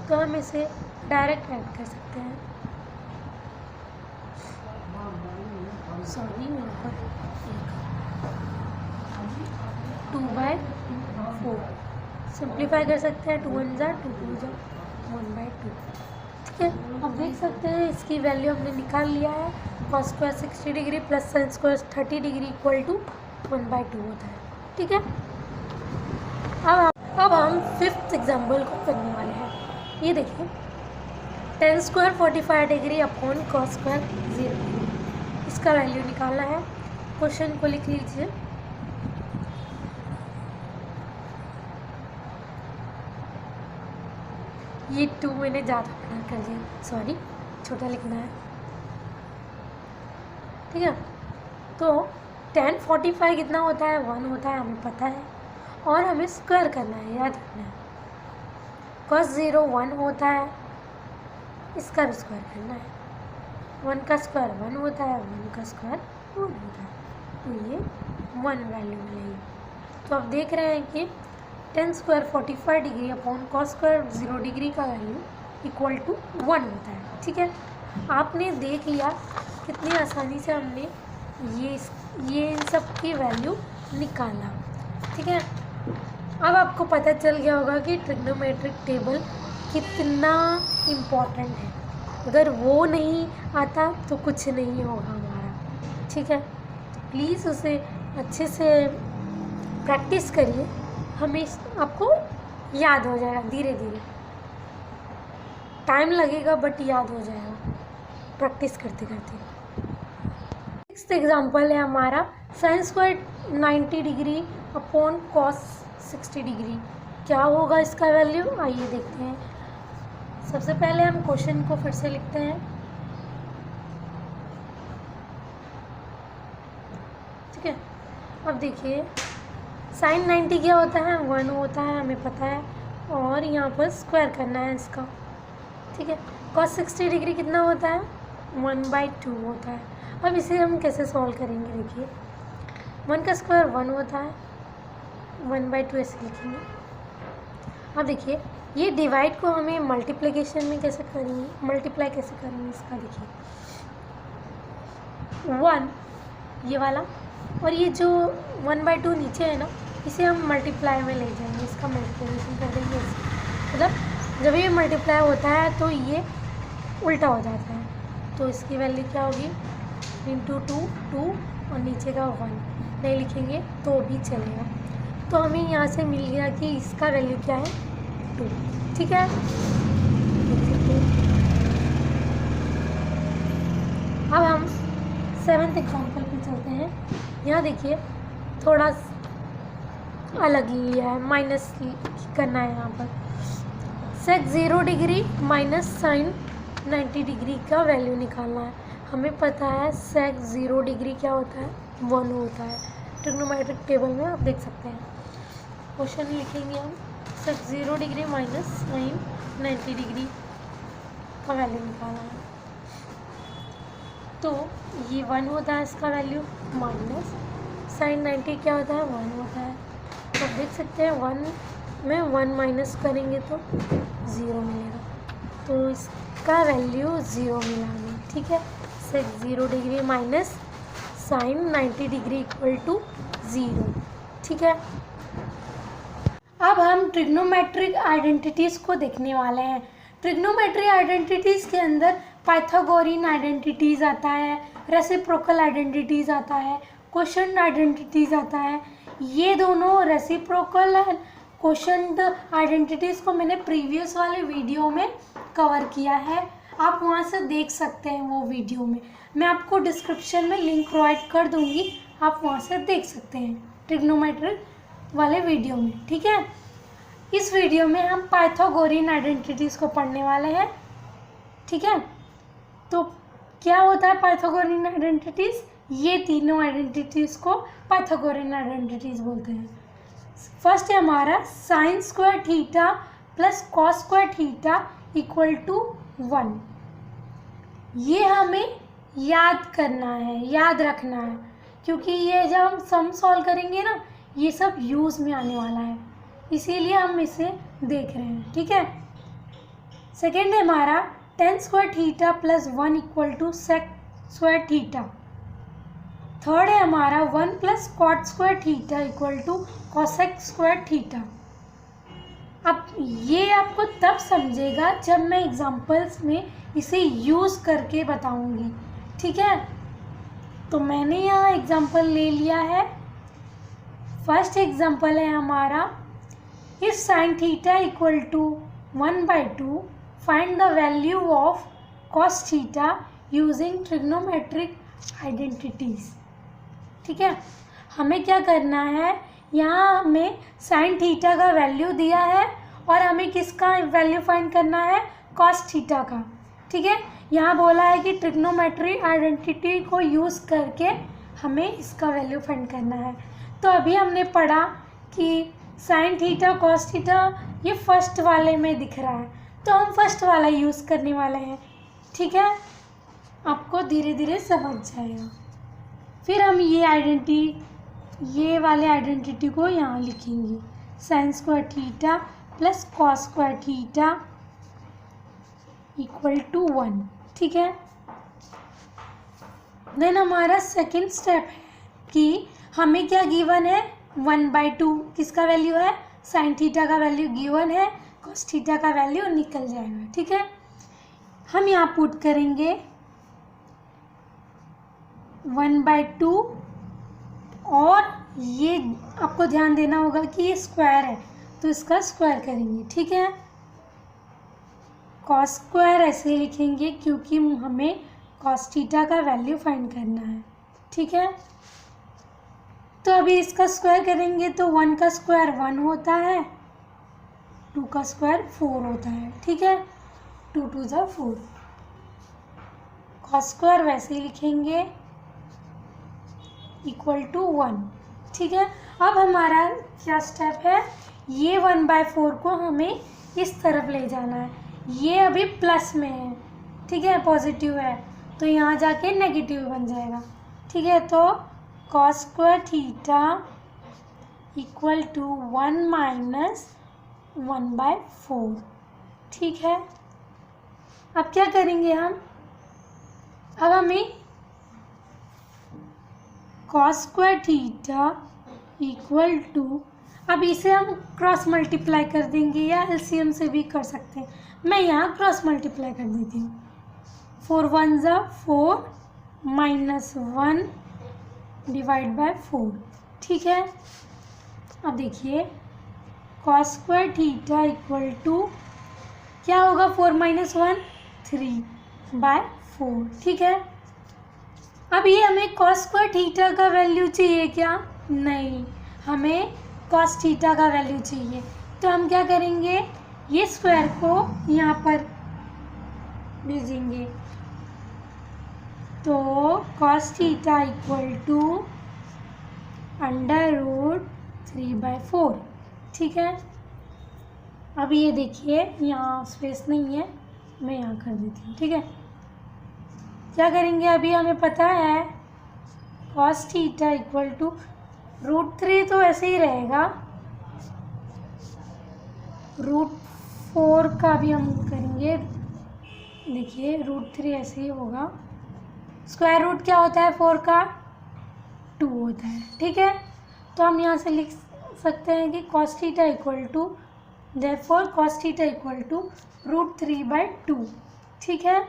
तो हम इसे डायरेक्ट ऐड कर सकते हैं। सॉरी, यहाँ पर 2/4 सिंप्लीफाई कर सकते हैं। 2 1 जा 2 2 जा 1/2। ठीक है, अब देख सकते हैं इसकी वैल्यू हमने निकाल लिया है। Cos square 60 degree plus sine square 30 degree equal to 1/2 होता है। ठीक है, अब हम 5th एग्जाम्पल को करने वाले हैं। ये देखिए tan square 45 degree upon cos square 0 degree, इसका वैल्यू निकालना है। क्वेश्चन को लिख लीजिए। ये 2 मैंने ज़्यादा बड़ा कर दिया, सॉरी, छोटा लिखना है। ठीक है, तो tan 45 कितना होता है 1 होता है, हमें पता है, और हमें स्क्वायर करना है, याद रखना है। cos 0 1 होता है, इसका भी स्क्वायर करना है। 1 का स्क्वायर 1 होता है, 1 का स्क्वायर 1 होता है, तो ये 1 वैल्यू मिलेगी। तो आप देख रहे हैं कि tan square 45 degree upon cos square 0 degree का वैल्यू इक्वल टू 1 होता है। ठीक है, आपने देख लिया कितनी आसानी से हमने ये इन सब की वैल्यू निकाला। ठीक है, अब आपको पता चल गया होगा कि ट्रिग्नोमेट्रिक टेबल कितना इम्पोर्टेंट है। अगर वो नहीं आता तो कुछ नहीं होगा हमारा। ठीक है, प्लीज़ उसे अच्छे से प्रैक्टिस करिए, हमें आपको याद हो जाएगा। धीरे धीरे टाइम लगेगा बट याद हो जाएगा प्रैक्टिस करते करते। 6th एग्जाम्पल है हमारा sine square 90 degree upon cos 60 degree. क्या होगा इसका वैल्यू, आइए देखते हैं। सबसे पहले हम क्वेश्चन को फिर से लिखते हैं। ठीक है, अब देखिए साइन 90 क्या होता है 1 होता है, हमें पता है, और यहाँ पर स्क्वायर करना है इसका। ठीक है, कॉस 60 डिग्री कितना होता है 1/2 होता है। अब इसे हम कैसे सॉल्व करेंगे, देखिए 1 का स्क्वायर 1 होता है, 1/2 ऐसे लिखेंगे। अब देखिए ये डिवाइड को हमें मल्टीप्लिकेशन में कैसे करेंगे, मल्टीप्लाई कैसे करेंगे इसका, देखिए 1 ये वाला और ये जो 1/2 नीचे है ना, इसे हम मल्टीप्लाई में ले जाएंगे, इसका मल्टीप्लिकेशन कर देंगे। मतलब जब ये मल्टीप्लाई होता है तो ये उल्टा हो जाता है, तो इसकी वैल्यू क्या होगी इंटू 2 2 और नीचे का 1 नहीं लिखेंगे तो भी चलेगा। तो हमें यहाँ से मिल गया कि इसका वैल्यू क्या है 2। ठीक है, अब हम 7th एग्जाम्पल पे चलते हैं। यहाँ देखिए थोड़ा अलग लिया है, माइनस करना है। यहाँ पर सेक 0 डिग्री माइनस साइन 90 डिग्री का वैल्यू निकालना है। हमें पता है सेक 0 डिग्री क्या होता है 1 होता है। ट्रिग्नोमेट्रिक टेबल में आप देख सकते हैं। क्वेश्चन लिखेंगे हम सेक 0 डिग्री माइनस साइन 90 डिग्री का वैल्यू निकालना है। तो ये 1 होता है इसका वैल्यू, माइनस साइन 90 क्या होता है 1 होता है। तो आप देख सकते हैं 1 में 1 माइनस करेंगे तो 0 मिलेगा, तो इसका वैल्यू 0 मिला हमें। ठीक है, sec 0 degree minus sine 90 degree equal to 0। ठीक है, अब हम ट्रिग्नोमेट्रिक आइडेंटिटीज़ को देखने वाले हैं। ट्रिग्नोमेट्रिक आइडेंटिटीज़ के अंदर पाइथागोरियन आइडेंटिटीज़ आता है, रेसिप्रोकल आइडेंटिटीज़ आता है, क्वोशंट आइडेंटिटीज़ आता है। ये दोनों रेसिप्रोकल एंड क्वोशंट आइडेंटिटीज़ को मैंने प्रीवियस वाले वीडियो में कवर किया है, आप वहाँ से देख सकते हैं वो वीडियो में। मैं आपको डिस्क्रिप्शन में लिंक प्रोवाइड कर दूँगी, आप वहाँ से देख सकते हैं ट्रिग्नोमेट्रिक वाले वीडियो में, ठीक है। इस वीडियो में हम पाइथागोरियन आइडेंटिटीज़ को पढ़ने वाले हैं, ठीक है। तो क्या होता है पाइथागोरियन आइडेंटिटीज़? ये तीनों आइडेंटिटीज़ को पाइथागोरियन आइडेंटिटीज़ बोलते हैं। फर्स्ट है हमारा sine square theta plus cos square theta equal to 1। ये हमें याद करना है, याद रखना है, क्योंकि ये जब हम सम सॉल्व करेंगे ना, ये सब यूज़ में आने वाला है, इसीलिए हम इसे देख रहे हैं, ठीक है। सेकेंड है हमारा tan square theta plus 1 equal to sec square theta. Third है हमारा 1 plus cot square theta equal to cosec square theta. अब ये आपको तब समझेगा जब मैं एग्जांपल्स में इसे यूज़ करके बताऊंगी, ठीक है। तो मैंने यहाँ एग्जांपल ले लिया है। फर्स्ट एग्जांपल है हमारा if sine theta equal to 1/2 find the value of cos theta using trigonometric identities, ठीक है। हमें क्या करना है, यहाँ हमें साइन थीटा का वैल्यू दिया है और हमें किसका वैल्यू फाइंड करना है, कॉस थीटा का, ठीक है। यहाँ बोला है कि ट्रिग्नोमेट्रिक आइडेंटिटी को यूज़ करके हमें इसका वैल्यू फाइंड करना है। तो अभी हमने पढ़ा कि साइन थीटा कॉस थीटा ये फर्स्ट वाले में दिख रहा है, तो हम फर्स्ट वाला यूज़ करने वाले हैं, ठीक है। आपको धीरे धीरे समझ जाएगा। फिर हम ये वाले आइडेंटिटी को यहाँ लिखेंगे, sine square theta plus cos square theta equal to 1, ठीक है। देन हमारा सेकेंड स्टेप है कि हमें क्या गिवन है, 1/2 किसका वैल्यू है, साइन थीटा का वैल्यू गिवन है, कॉस थीटा का वैल्यू निकल जाएगा, ठीक है। हम यहाँ पुट करेंगे 1/2 और ये आपको ध्यान देना होगा कि ये स्क्वायर है, तो इसका स्क्वायर करेंगे, ठीक है। कॉस स्क्वायर ऐसे लिखेंगे क्योंकि हमें कॉस थीटा का वैल्यू फाइंड करना है, ठीक है। तो अभी इसका स्क्वायर करेंगे तो 1 का स्क्वायर 1 होता है, 2 का स्क्वायर 4 होता है, ठीक है। 2 2 = 4। कॉस स्क्वायर वैसे ही लिखेंगे इक्वल टू 1, ठीक है। अब हमारा क्या स्टेप है, ये 1/4 को हमें इस तरफ ले जाना है। ये अभी प्लस में है, ठीक है, पॉजिटिव है, तो यहाँ जाके नेगेटिव बन जाएगा, ठीक है। तो cos square theta equal to 1 minus 1/4, ठीक है। अब क्या करेंगे हम, अब हमें cos square theta equal to, अब इसे हम क्रॉस मल्टीप्लाई कर देंगे या एलसीएम से भी कर सकते हैं। मैं यहाँ क्रॉस मल्टीप्लाई कर देती हूँ। 4 1 = 4 माइनस 1 डिवाइड बाय 4, ठीक है। अब देखिए cos square theta equal to क्या होगा, 4 - 1 3/4, ठीक है। अब ये हमें कॉस स्क्वायर थीटा का वैल्यू चाहिए क्या, नहीं, हमें कॉस थीटा का वैल्यू चाहिए। तो हम क्या करेंगे, ये स्क्वायर को यहाँ पर भेजेंगे, तो कॉस थीटा इक्वल टू √3/4, ठीक है। अब ये देखिए यहाँ स्पेस नहीं है, मैं यहाँ कर देती हूँ, ठीक है। क्या करेंगे, अभी हमें पता है कॉस थीटा इक्वल टू √3 तो ऐसे ही रहेगा, √4 का भी हम करेंगे, देखिए √3 ऐसे ही होगा। स्क्वायर रूट क्या होता है 4 का, 2 होता है, ठीक है। तो हम यहाँ से लिख सकते हैं कि cos theta equal to therefore cos theta equal to √3/2। ठीक है,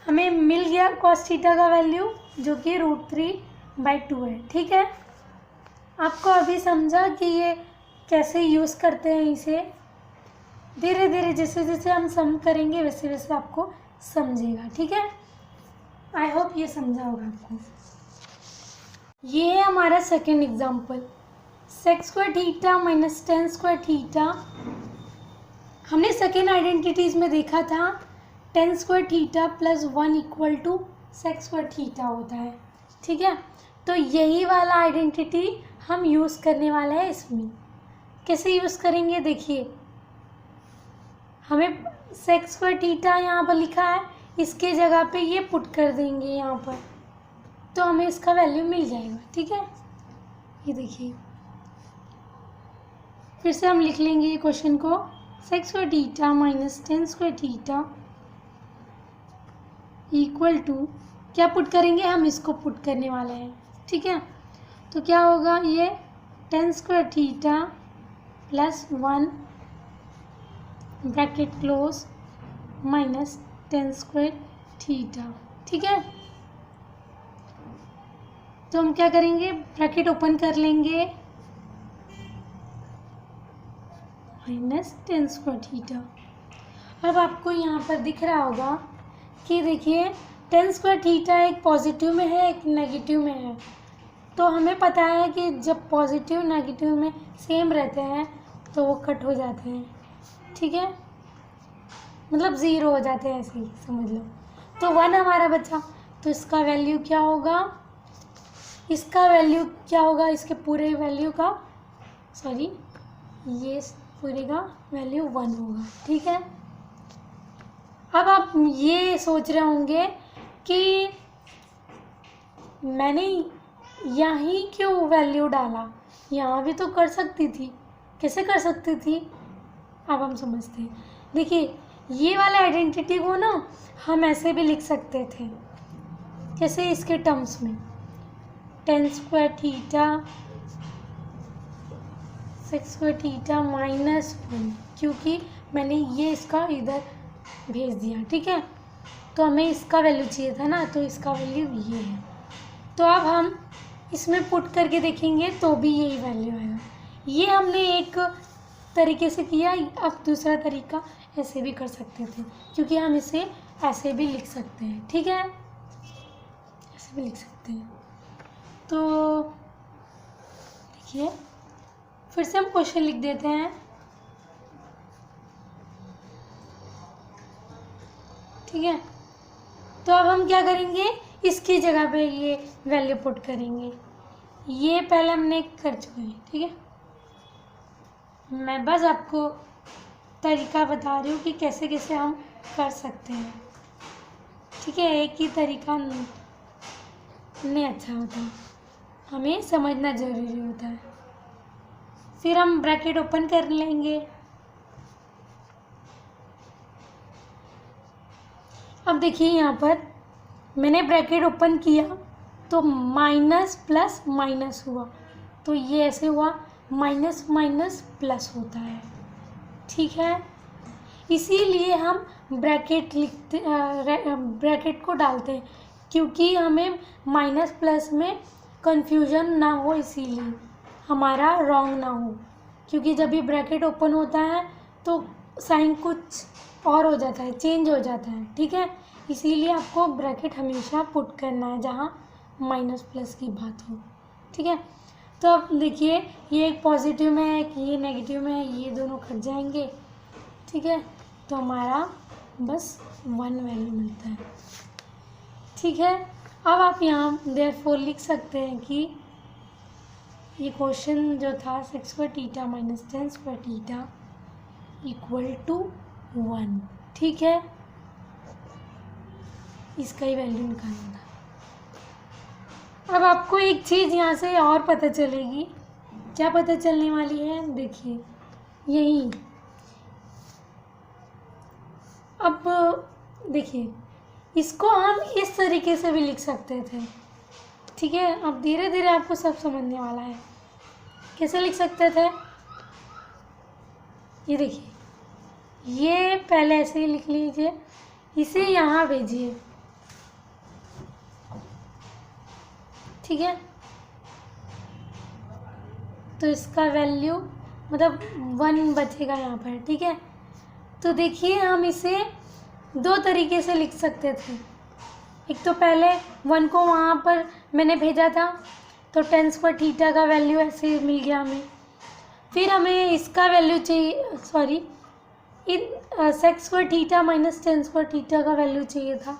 हमें मिल गया cos थीटा का वैल्यू जो कि √3/2 है। ठीक है, आपको अभी समझा कि ये कैसे यूज़ करते हैं इसे। धीरे धीरे जैसे जैसे हम सम करेंगे वैसे वैसे आपको समझेगा। ठीक है, आई होप ये समझा होगा आपको। ये है हमारा second example, sec² theta minus tan² theta. हमने सेकेंड आइडेंटिटीज़ में देखा था tan² theta plus 1 equal to sec² theta होता है। ठीक है, तो यही वाला आइडेंटिटी हम यूज़ करने वाले हैं इसमें। कैसे यूज़ करेंगे देखिए, हमें sec² थीटा यहाँ पर लिखा है, इसके जगह पे ये पुट कर देंगे यहाँ पर, तो हमें इसका वैल्यू मिल जाएगा। ठीक है, ये देखिए फिर से हम लिख लेंगे ये क्वेश्चन को, sec² theta minus tan² theta equal to, क्या पुट करेंगे, हम इसको पुट करने वाले हैं। ठीक है, तो क्या होगा, ये tan² theta plus 1 bracket close minus tan² theta. ठीक है, तो हम क्या करेंगे, ब्रैकेट ओपन कर लेंगे माइनस tan² थीटा। अब आपको यहाँ पर दिख रहा होगा कि देखिए tan² थीटा एक पॉजिटिव में है एक नेगेटिव में है, तो हमें पता है कि जब पॉजिटिव नेगेटिव में सेम रहते हैं तो वो कट हो जाते हैं। ठीक है, मतलब ज़ीरो हो जाते हैं, ऐसे ही समझ लो। तो 1 हमारा बचा, तो इसका वैल्यू क्या होगा, इसका वैल्यू क्या होगा, इसके पूरे वैल्यू का, सॉरी ये पूरे का वैल्यू 1 होगा। ठीक है, अब आप ये सोच रहे होंगे कि मैंने यहाँ क्यों वैल्यू डाला, यहाँ भी तो कर सकती थी। कैसे कर सकती थी, अब हम समझते हैं। देखिए ये वाला आइडेंटिटी को ना हम ऐसे भी लिख सकते थे, जैसे इसके टर्म्स में tan² theta sec² theta minus 1, क्योंकि मैंने ये इसका इधर भेज दिया। ठीक है, तो हमें इसका वैल्यू चाहिए था ना, तो इसका वैल्यू ये है। तो अब हम इसमें पुट करके देखेंगे तो भी यही वैल्यू आएगा। ये हमने एक तरीके से किया, अब दूसरा तरीका ऐसे भी कर सकते थे, क्योंकि हम इसे ऐसे भी लिख सकते हैं। ठीक है, ऐसे भी लिख सकते हैं। तो देखिए फिर से हम क्वेश्चन लिख देते हैं। ठीक है, तो अब हम क्या करेंगे, इसकी जगह पे ये वैल्यू पुट करेंगे। ये पहले हमने कर चुके हैं। ठीक है, मैं बस आपको तरीका बता रही हूँ कि कैसे कैसे हम कर सकते हैं। ठीक है, एक ही तरीका नहीं अच्छा होता, हमें समझना ज़रूरी होता है। फिर हम ब्रैकेट ओपन कर लेंगे। अब देखिए यहाँ पर मैंने ब्रैकेट ओपन किया तो माइनस प्लस माइनस हुआ, तो ये ऐसे हुआ, माइनस माइनस प्लस होता है। ठीक है, इसीलिए हम ब्रैकेट लिखते ब्रैकेट को डालते हैं, क्योंकि हमें माइनस प्लस में कंफ्यूजन ना हो, इसीलिए हमारा रॉन्ग ना हो। क्योंकि जब भी ब्रैकेट ओपन होता है तो साइन कुछ और हो जाता है, चेंज हो जाता है। ठीक है, इसीलिए आपको ब्रैकेट हमेशा पुट करना है जहाँ माइनस प्लस की बात हो। ठीक है, तो अब देखिए ये एक पॉजिटिव में है, ये नेगेटिव में है, ये दोनों कट जाएंगे। ठीक है, तो हमारा बस 1 वैल्यू मिलता है। ठीक है, अब आप यहाँ देयरफॉर लिख सकते हैं कि ये क्वेश्चन जो था sec² theta minus tan² theta equal to 1। ठीक है, इसका ही वैल्यू निकालना था। अब आपको एक चीज़ यहाँ से और पता चलेगी। क्या पता चलने वाली है, देखिए यही। अब देखिए इसको हम इस तरीके से भी लिख सकते थे। ठीक है, अब धीरे धीरे आपको सब समझने वाला है। कैसे लिख सकते थे, ये देखिए, ये पहले ऐसे ही लिख लीजिए, इसे यहाँ भेजिए, ठीक है। तो इसका वैल्यू मतलब 1 बचेगा यहाँ पर, ठीक है। तो देखिए हम इसे 2 तरीके से लिख सकते थे। एक तो पहले 1 को वहाँ पर मैंने भेजा था, तो tan स्क्वायर थीटा का वैल्यू ऐसे मिल गया हमें। फिर हमें इसका वैल्यू चाहिए, sorry, sec square theta minus tan square theta का वैल्यू चाहिए था।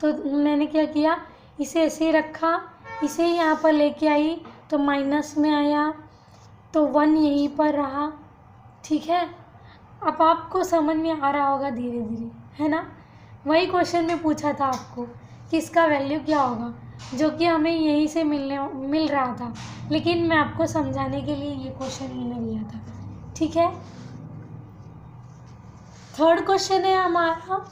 तो मैंने क्या किया, इसे ऐसे ही रखा, इसे यहाँ पर लेके आई तो माइनस में आया, तो 1 यहीं पर रहा, ठीक है। अब आपको समझ में आ रहा होगा धीरे धीरे, है ना। वही क्वेश्चन में पूछा था आपको कि इसका वैल्यू क्या होगा, जो कि हमें यहीं से मिल रहा था, लेकिन मैं आपको समझाने के लिए ये क्वेश्चन मैंने लिया था, ठीक है। थर्ड क्वेश्चन है हमारा,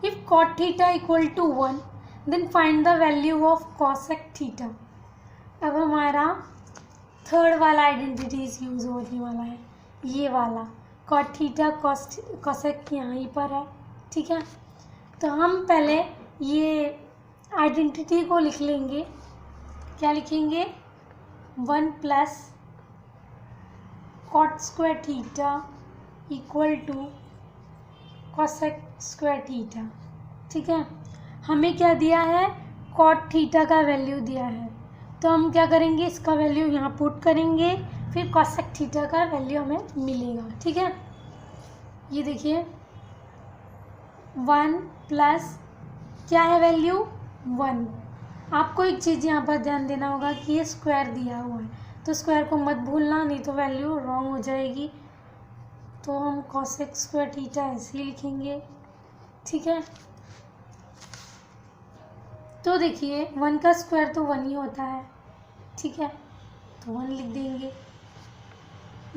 if cot theta equal to 1 then find the value of cosec theta. अब हमारा थर्ड वाला आइडेंटिटीज यूज होने वाला है, ये वाला cot थीटा cosec यहाँ पर है, ठीक है। तो हम पहले ये आइडेंटिटी को लिख लेंगे, क्या लिखेंगे, 1 plus cot square theta equal to cosec square theta, ठीक है। हमें क्या दिया है, cot थीटा का वैल्यू दिया है, तो हम क्या करेंगे, इसका वैल्यू यहाँ पुट करेंगे, फिर cosec थीटा का वैल्यू हमें मिलेगा, ठीक है। ये देखिए 1 प्लस क्या है वैल्यू 1। आपको एक चीज़ यहाँ पर ध्यान देना होगा कि ये स्क्वायर दिया हुआ है, तो स्क्वायर को मत भूलना, नहीं तो वैल्यू रॉन्ग हो जाएगी। तो हम cosec स्क्वायर थीटा ऐसे ही लिखेंगे, ठीक है। तो देखिए 1 का स्क्वायर तो 1 ही होता है, ठीक है, तो 1 लिख देंगे,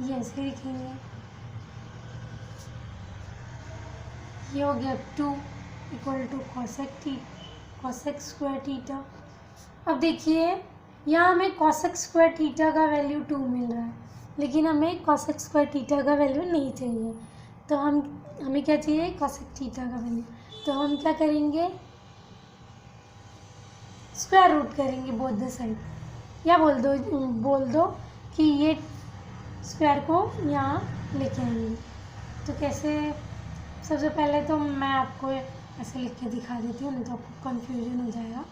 ये ऐसे लिखेंगे, ये हो गया 2 equal to cosec square theta. अब देखिए यहाँ हमें cosec स्क्वायर थीटा का वैल्यू 2 मिल रहा है, लेकिन हमें cosec स्क्वायर थीटा का वैल्यू नहीं चाहिए, तो हमें क्या चाहिए, cosec थीटा का वैल्यू। तो हम क्या करेंगे, स्क्वायर रूट करेंगे बोथ द साइड, या बोल दो कि ये स्क्वायर को यहाँ लेके आएंगे। तो कैसे, सबसे पहले तो मैं आपको ऐसे लिख के दिखा देती हूँ, नहीं तो आपको कन्फ्यूजन हो जाएगा,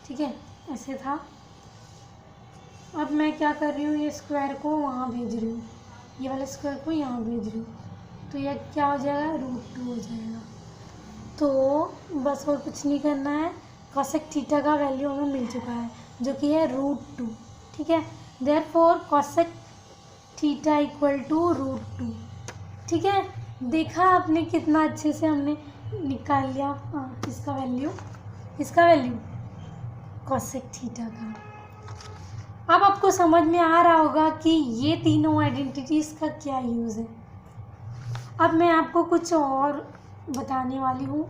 ठीक है। ऐसे था, अब मैं क्या कर रही हूँ, ये स्क्वायर को वहाँ भेज रही हूँ, ये वाले स्क्वायर को यहाँ भेज रही हूँ, तो यह क्या हो जाएगा, √2 हो जाएगा। तो बस और कुछ नहीं करना है, cosec थीटा का वैल्यू हमें मिल चुका है, जो कि है √2, ठीक है। Therefore cosec theta equal to √2, ठीक है। देखा आपने कितना अच्छे से हमने निकाल लिया इसका वैल्यू cosec थीटा का। अब आपको समझ में आ रहा होगा कि ये तीनों आइडेंटिटीज़ का क्या यूज़ है। अब मैं आपको कुछ और बताने वाली हूँ।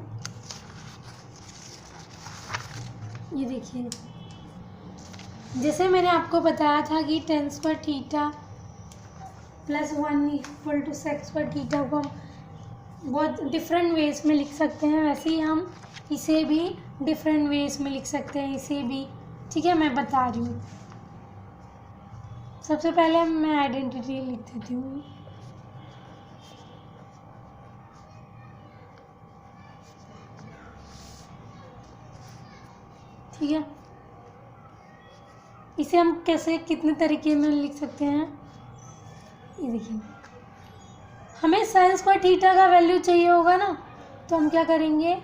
ये देखिए, जैसे मैंने आपको बताया था कि tan square theta plus 1 equal to sec square theta को हम बहुत डिफरेंट वेज में लिख सकते हैं, वैसे ही हम इसे भी डिफरेंट वेज में लिख सकते हैं, इसे भी, ठीक है। मैं बता रही हूँ, सबसे पहले मैं आइडेंटिटी लिख देती हूँ। ठीक है, इसे हम कैसे कितने तरीके में लिख सकते हैं, ये देखिए, हमें sin स्क्वायर थीटा का वैल्यू चाहिए होगा ना, तो हम क्या करेंगे,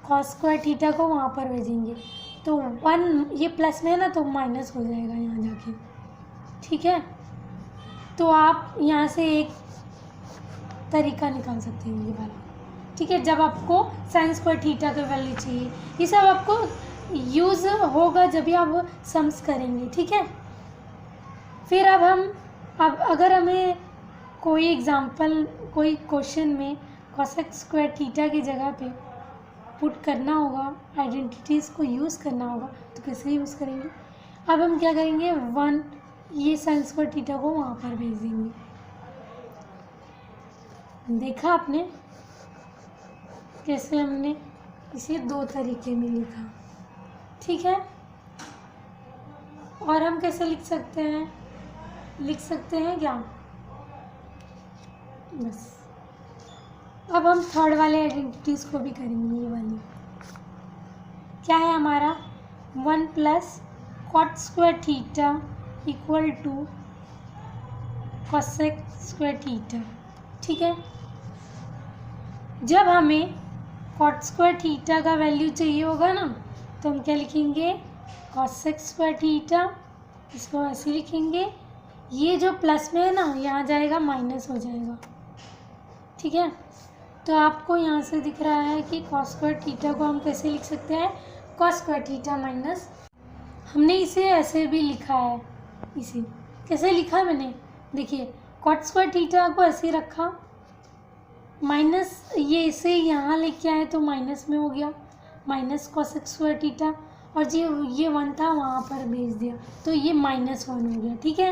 cos स्क्वायर थीटा को वहाँ पर भेजेंगे, तो 1 ये प्लस में है ना, तो माइनस हो जाएगा यहाँ जाके, ठीक है। तो आप यहाँ से एक तरीका निकाल सकते हैं, ये वाला, ठीक है। जब आपको sin स्क्वायर थीटा का वैल्यू चाहिए, ये सब आपको यूज़ होगा जब भी आप सम्स करेंगे, ठीक है। फिर अब अगर हमें कोई एग्जांपल, कोई क्वेश्चन में cosec स्क्वायर थीटा की जगह पे पुट करना होगा, आइडेंटिटीज़ को यूज़ करना होगा, तो कैसे यूज़ करेंगे। अब हम क्या करेंगे, 1 ये साइन स्क्वायर थीटा को वहाँ पर भेज देंगे। देखा आपने कैसे हमने इसे दो तरीके में लिखा, ठीक है। और हम कैसे लिख सकते हैं क्या, बस अब हम थर्ड वाले आइडेंटिटीज़ को भी करेंगे। ये वाली क्या है हमारा 1 plus cot square theta equal to cosec square theta, ठीक है। जब हमें कॉट स्क्वायर थीटा का वैल्यू चाहिए होगा ना, तो हम क्या लिखेंगे, कोसेक स्क्वायर थीटा, इसको ऐसे लिखेंगे। ये जो प्लस में है ना, यहाँ जाएगा माइनस हो जाएगा, ठीक है। तो आपको यहाँ से दिख रहा है कि कॉस स्क्वायर थीटा को हम कैसे लिख सकते हैं, कॉस स्क्वायर थीटा माइनस, हमने इसे ऐसे भी लिखा है। इसे कैसे लिखा मैंने, देखिए कॉट स्क्वायर थीटा को ऐसे रखा, माइनस ये इसे यहाँ लेके आए तो माइनस में हो गया, माइनस कोसेक स्क्वायर थीटा, और ये 1 था वहाँ पर भेज दिया तो ये -1 हो गया, ठीक है।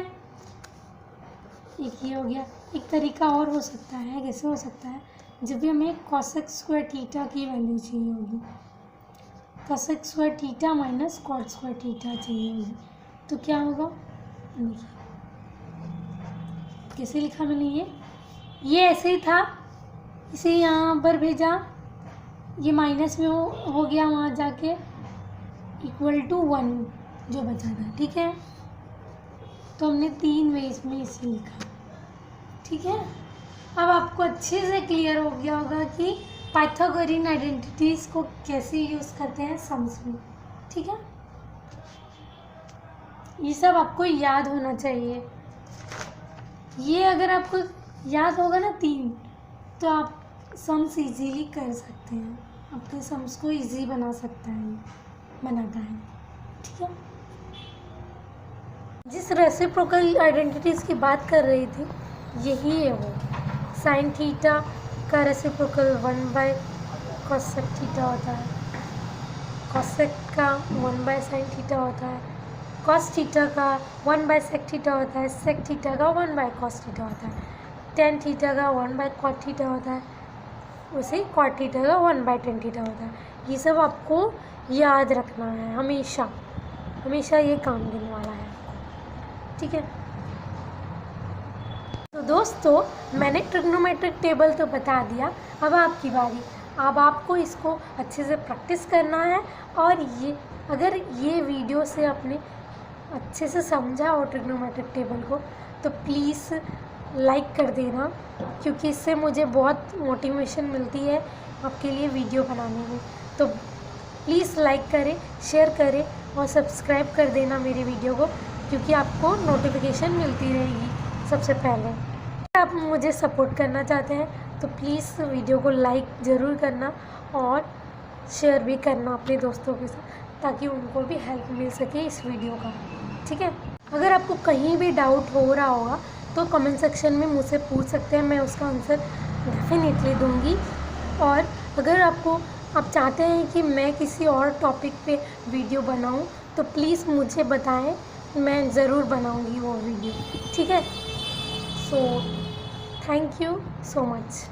एक ये हो गया। एक तरीका और हो सकता है, कैसे हो सकता है, जब भी हमें कोसेक स्क्वायर थीटा की वैल्यू चाहिए होगी, cosec square theta minus cot square theta चाहिए होगी, तो क्या होगा, देखिए कैसे लिखा मैंने, ये ऐसे ही था, इसे यहाँ पर भेजा, ये माइनस में हो गया वहाँ जाके, इक्वल टू 1 जो बचा था, ठीक है। तो हमने 3 वेज में इसे लिखा, ठीक है। अब आपको अच्छे से क्लियर हो गया होगा कि पाइथागोरियन आइडेंटिटीज़ को कैसे यूज़ करते हैं सम्स में, ठीक है। ये सब आपको याद होना चाहिए। ये अगर आपको याद होगा ना 3, तो आप सम्स इजीली कर सकते हैं, आपके सम्स को इजी बनाता है, ठीक है। जिस रेसिप्रोकल आइडेंटिटीज़ की बात कर रही थी, यही है वो। साइन थीटा का रेसिप्रोकल 1/कोसेक थीटा होता है, कोसेक का 1/साइन थीटा होता है, कॉस थीटा का 1/सेक थीटा होता है, सेक थीटा का 1/कॉस थीटा होता है, टेन थीटा का 1/कॉट थीटा होता है, वैसे ही कॉट थीटा का 1/टेन थीटा होता है। ये सब आपको याद रखना है, हमेशा ये काम देने वाला है, ठीक है। तो दोस्तों, मैंने ट्रिग्नोमेट्रिक टेबल तो बता दिया, अब आपकी बारी। अब आपको इसको अच्छे से प्रैक्टिस करना है, और ये अगर ये वीडियो से आपने अच्छे से समझा हो ट्रिग्नोमेट्रिक टेबल को, तो प्लीज़ लाइक कर देना, क्योंकि इससे मुझे बहुत मोटिवेशन मिलती है आपके लिए वीडियो बनाने में। तो प्लीज़ लाइक करें, शेयर करें और सब्सक्राइब कर देना मेरे वीडियो को, क्योंकि आपको नोटिफिकेशन मिलती रहेगी सबसे पहले। अगर आप मुझे सपोर्ट करना चाहते हैं तो प्लीज़ वीडियो को लाइक ज़रूर करना और शेयर भी करना अपने दोस्तों के साथ, ताकि उनको भी हेल्प मिल सके इस वीडियो का, ठीक है। अगर आपको कहीं भी डाउट हो रहा होगा तो कमेंट सेक्शन में मुझसे पूछ सकते हैं, मैं उसका आंसर डेफिनेटली दूंगी। और अगर आप चाहते हैं कि मैं किसी और टॉपिक पे वीडियो बनाऊं, तो प्लीज़ मुझे बताएं, मैं ज़रूर बनाऊंगी वो वीडियो, ठीक है। So thank you so much.